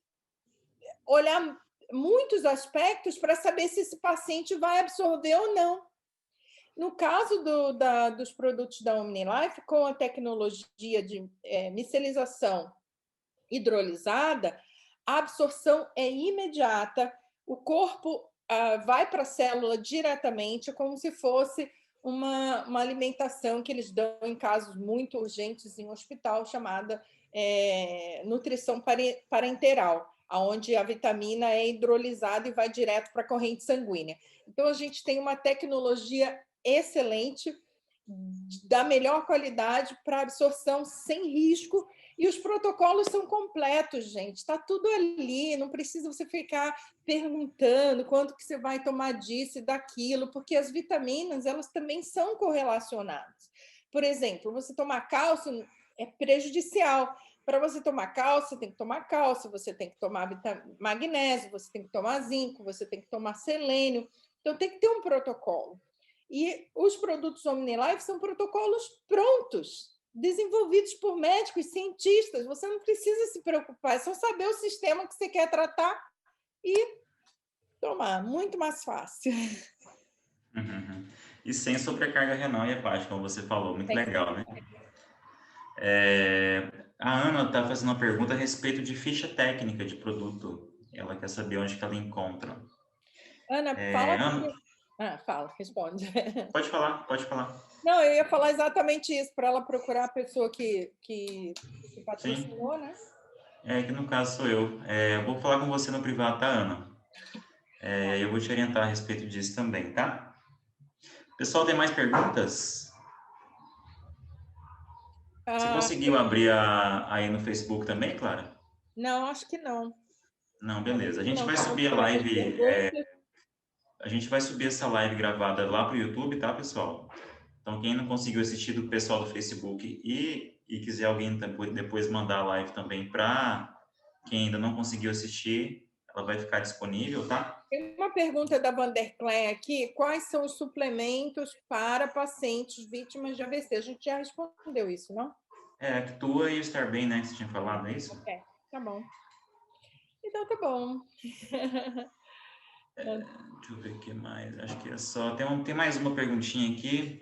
olhar muitos aspectos para saber se esse paciente vai absorver ou não. No caso dos produtos da OmniLife, com a tecnologia de micelização hidrolisada, a absorção é imediata, o corpo vai para a célula diretamente, como se fosse uma alimentação que eles dão em casos muito urgentes em hospital, chamada nutrição parenteral, onde a vitamina é hidrolisada e vai direto para a corrente sanguínea. Então, a gente tem uma tecnologia excelente, da melhor qualidade, para absorção sem risco, e os protocolos são completos, gente. Está tudo ali, não precisa você ficar perguntando quanto que você vai tomar disso e daquilo, porque as vitaminas, elas também são correlacionadas. Por exemplo, você tomar cálcio é prejudicial. Para você tomar cálcio, você tem que tomar cálcio, você tem que tomar magnésio, você tem que tomar zinco, você tem que tomar selênio. Então, tem que ter um protocolo. E os produtos OmniLife são protocolos prontos, desenvolvidos por médicos, cientistas. Você não precisa se preocupar, é só saber o sistema que você quer tratar e tomar. Muito mais fácil. Uhum. E sem sobrecarga renal e hepática, como você falou. Muito legal, né? A Ana está fazendo uma pergunta a respeito de ficha técnica de produto. Ela quer saber onde que ela encontra. Ana, fala. Ana... fala, responde. Pode falar, pode falar. Não, eu ia falar exatamente isso, para ela procurar a pessoa que patrocinou, né? Que no caso sou eu. Eu vou falar com você no privado, tá, Ana? Eu vou te orientar a respeito disso também, tá? Pessoal, tem mais perguntas? Você conseguiu abrir aí no Facebook também, Clara? Não, acho que não. Não, beleza. A gente vai subir a live... a gente vai subir essa live gravada lá para o YouTube, tá, pessoal? Então, quem não conseguiu assistir do pessoal do Facebook e quiser alguém depois mandar a live também para quem ainda não conseguiu assistir, ela vai ficar disponível, tá? Tem uma pergunta da Vanderklen aqui: quais são os suplementos para pacientes vítimas de AVC? A gente já respondeu isso, não? É, a Actua e o Estar Bem, né, que você tinha falado, é isso? Ok, tá bom. Então tá bom. Deixa eu ver o que mais. Acho que é só. Tem mais uma perguntinha aqui.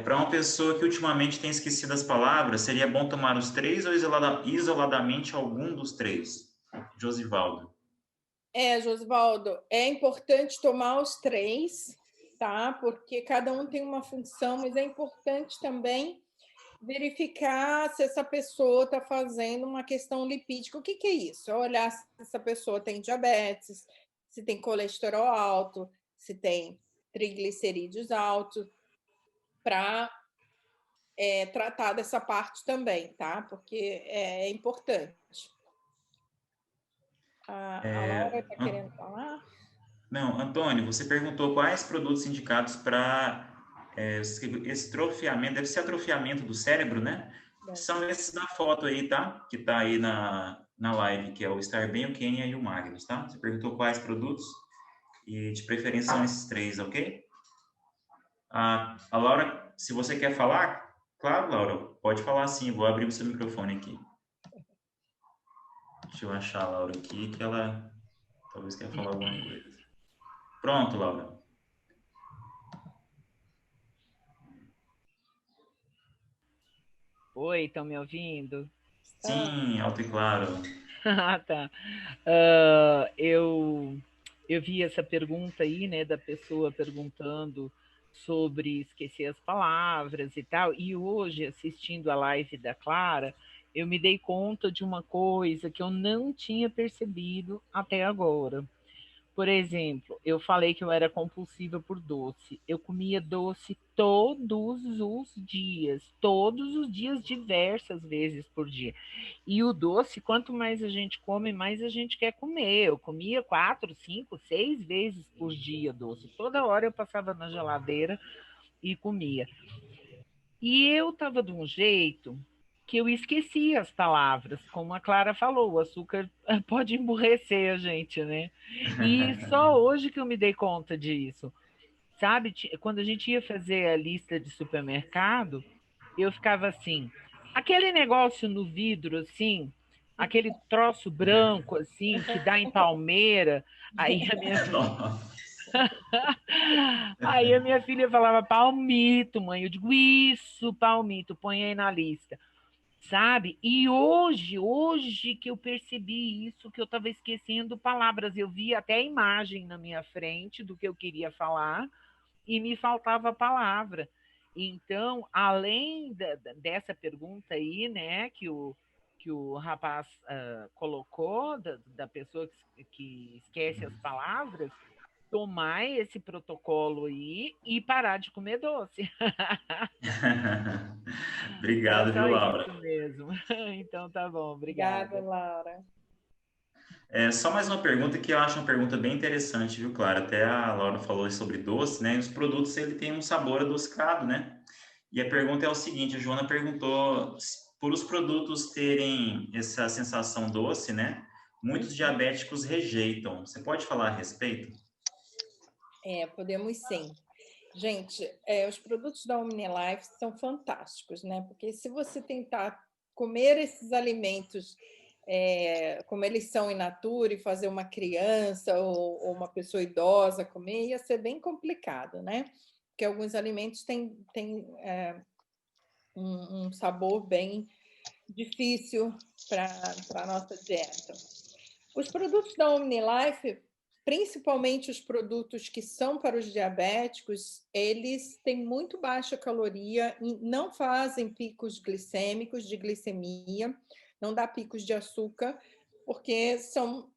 Para uma pessoa que ultimamente tem esquecido as palavras, seria bom tomar os três ou isoladamente algum dos três? Josivaldo. Josvaldo, é importante tomar os três, tá? Porque cada um tem uma função, mas é importante também verificar se essa pessoa está fazendo uma questão lipídica. O que é isso? É olhar se essa pessoa tem diabetes, se tem colesterol alto, se tem triglicerídeos altos, para tratar dessa parte também, tá? Porque é importante. A Laura está querendo falar? Não, Antônio, você perguntou quais produtos indicados para estrofiamento, deve ser atrofiamento do cérebro, né? São esses da foto aí, tá? Que tá aí na live, que é o Estar Bem, o Kenia e o Magnus, tá? Você perguntou quais produtos e de preferência são esses três, ok? A Laura, se você quer falar, claro, Laura, pode falar sim, vou abrir o seu microfone aqui. Deixa eu achar a Laura aqui, que ela talvez quer falar alguma coisa. Pronto, Laura. Oi, estão me ouvindo? Sim, alto e claro. Ah, tá. Eu vi essa pergunta aí, né, da pessoa perguntando sobre esquecer as palavras e tal, e hoje, assistindo a live da Clara, eu me dei conta de uma coisa que eu não tinha percebido até agora. Por exemplo, eu falei que eu era compulsiva por doce. Eu comia doce todos os dias, diversas vezes por dia. E o doce, quanto mais a gente come, mais a gente quer comer. Eu comia 4, 5, 6 vezes por dia doce. Toda hora eu passava na geladeira e comia. E eu estava de um jeito que eu esquecia as palavras, como a Clara falou, o açúcar pode emburrecer a gente, né? E só hoje que eu me dei conta disso. Sabe, quando a gente ia fazer a lista de supermercado, eu ficava assim, aquele negócio no vidro, assim, aquele troço branco, assim, que dá em palmeira, aí a minha Aí a minha filha falava palmito, mãe. Eu digo, isso, palmito, põe aí na lista. Sabe? E hoje que eu percebi isso, que eu estava esquecendo palavras. Eu vi até a imagem na minha frente do que eu queria falar e me faltava a palavra. Então, além dessa pergunta aí, né, que o rapaz colocou, da pessoa que esquece as palavras, tomar esse protocolo aí e parar de comer doce. Obrigado, É viu, só Laura? isso mesmo. Então tá bom, Obrigada, obrigada. Laura. Só mais uma pergunta que eu acho uma pergunta bem interessante, viu, Clara? Até a Laura falou sobre doce, né? E os produtos, ele tem um sabor adocicado, né? E a pergunta é o seguinte, a Joana perguntou, por os produtos terem essa sensação doce, né? Muitos diabéticos rejeitam. Você pode falar a respeito? Podemos sim. Gente, os produtos da OmniLife são fantásticos, né? Porque se você tentar comer esses alimentos como eles são in natura e fazer uma criança ou uma pessoa idosa comer, ia ser bem complicado, né? Porque alguns alimentos têm um sabor bem difícil para a nossa dieta. Os produtos da OmniLife, principalmente os produtos que são para os diabéticos, eles têm muito baixa caloria e não fazem picos glicêmicos de glicemia, não dá picos de açúcar, porque são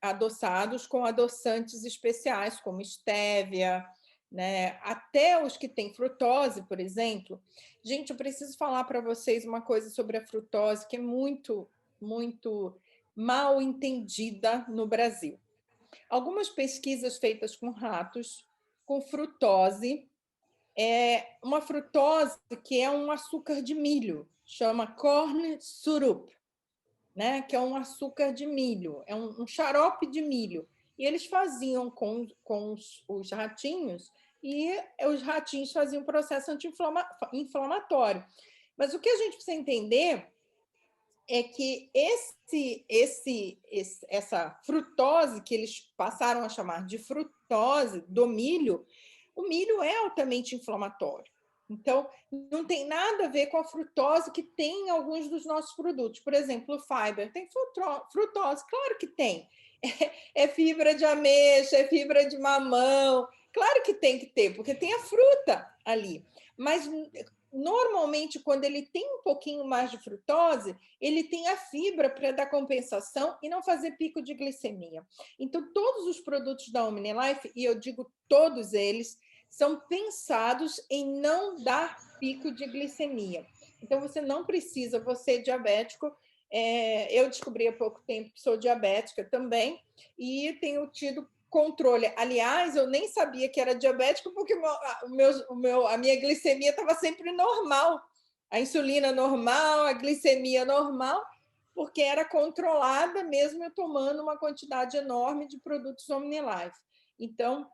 adoçados com adoçantes especiais, como estévia, né? Até os que têm frutose, por exemplo. Gente, eu preciso falar para vocês uma coisa sobre a frutose que é muito, muito mal entendida no Brasil. Algumas pesquisas feitas com ratos, com frutose, uma frutose que é um açúcar de milho, chama corn syrup, né? Que é um açúcar de milho, é um xarope de milho. E eles faziam com os ratinhos, e os ratinhos faziam um processo anti-inflamatório. Mas o que a gente precisa entender é que essa frutose, que eles passaram a chamar de frutose do milho, o milho é altamente inflamatório. Então, não tem nada a ver com a frutose que tem em alguns dos nossos produtos. Por exemplo, o Fiber tem frutose, claro que tem. É fibra de ameixa, é fibra de mamão, claro que tem que ter, porque tem a fruta ali. Mas normalmente, quando ele tem um pouquinho mais de frutose, ele tem a fibra para dar compensação e não fazer pico de glicemia. Então, todos os produtos da OmniLife, e eu digo todos eles, são pensados em não dar pico de glicemia. Então, você não precisa, você é diabético, eu descobri há pouco tempo que sou diabética também, e tenho tido controle. Aliás, eu nem sabia que era diabético, porque a minha glicemia estava sempre normal. A insulina normal, a glicemia normal, porque era controlada mesmo eu tomando uma quantidade enorme de produtos OmniLife. Então,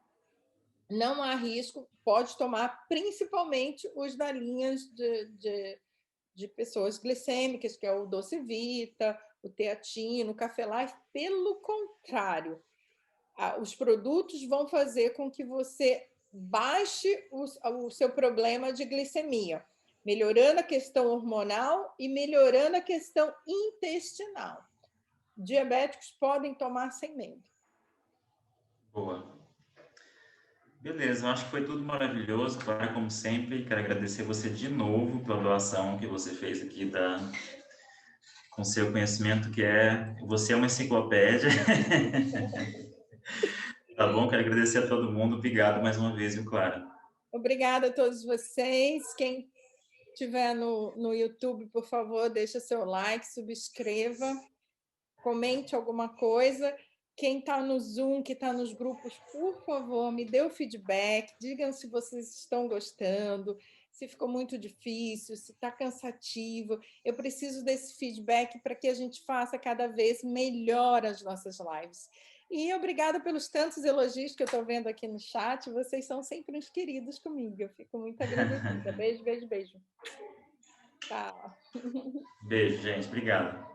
não há risco, pode tomar principalmente os da linha de pessoas glicêmicas, que é o Doce Vita, o Teatino, o Café Life. Pelo contrário, os produtos vão fazer com que você baixe o seu problema de glicemia, melhorando a questão hormonal e melhorando a questão intestinal. Diabéticos podem tomar sem medo. Boa. Beleza, eu acho que foi tudo maravilhoso, Clara, como sempre. Quero agradecer você de novo pela doação que você fez aqui com seu conhecimento, você é uma enciclopédia. Tá bom? Quero agradecer a todo mundo. Obrigado mais uma vez, viu, Clara? Obrigada a todos vocês. Quem estiver no YouTube, por favor, deixa seu like, subscreva, comente alguma coisa. Quem está no Zoom, que está nos grupos, por favor, me dê o feedback, digam se vocês estão gostando, se ficou muito difícil, se está cansativo. Eu preciso desse feedback para que a gente faça cada vez melhor as nossas lives. E obrigada pelos tantos elogios que eu estou vendo aqui no chat. Vocês são sempre uns queridos comigo. Eu fico muito agradecida. Beijo, beijo, beijo. Tchau. Beijo, gente. Obrigado.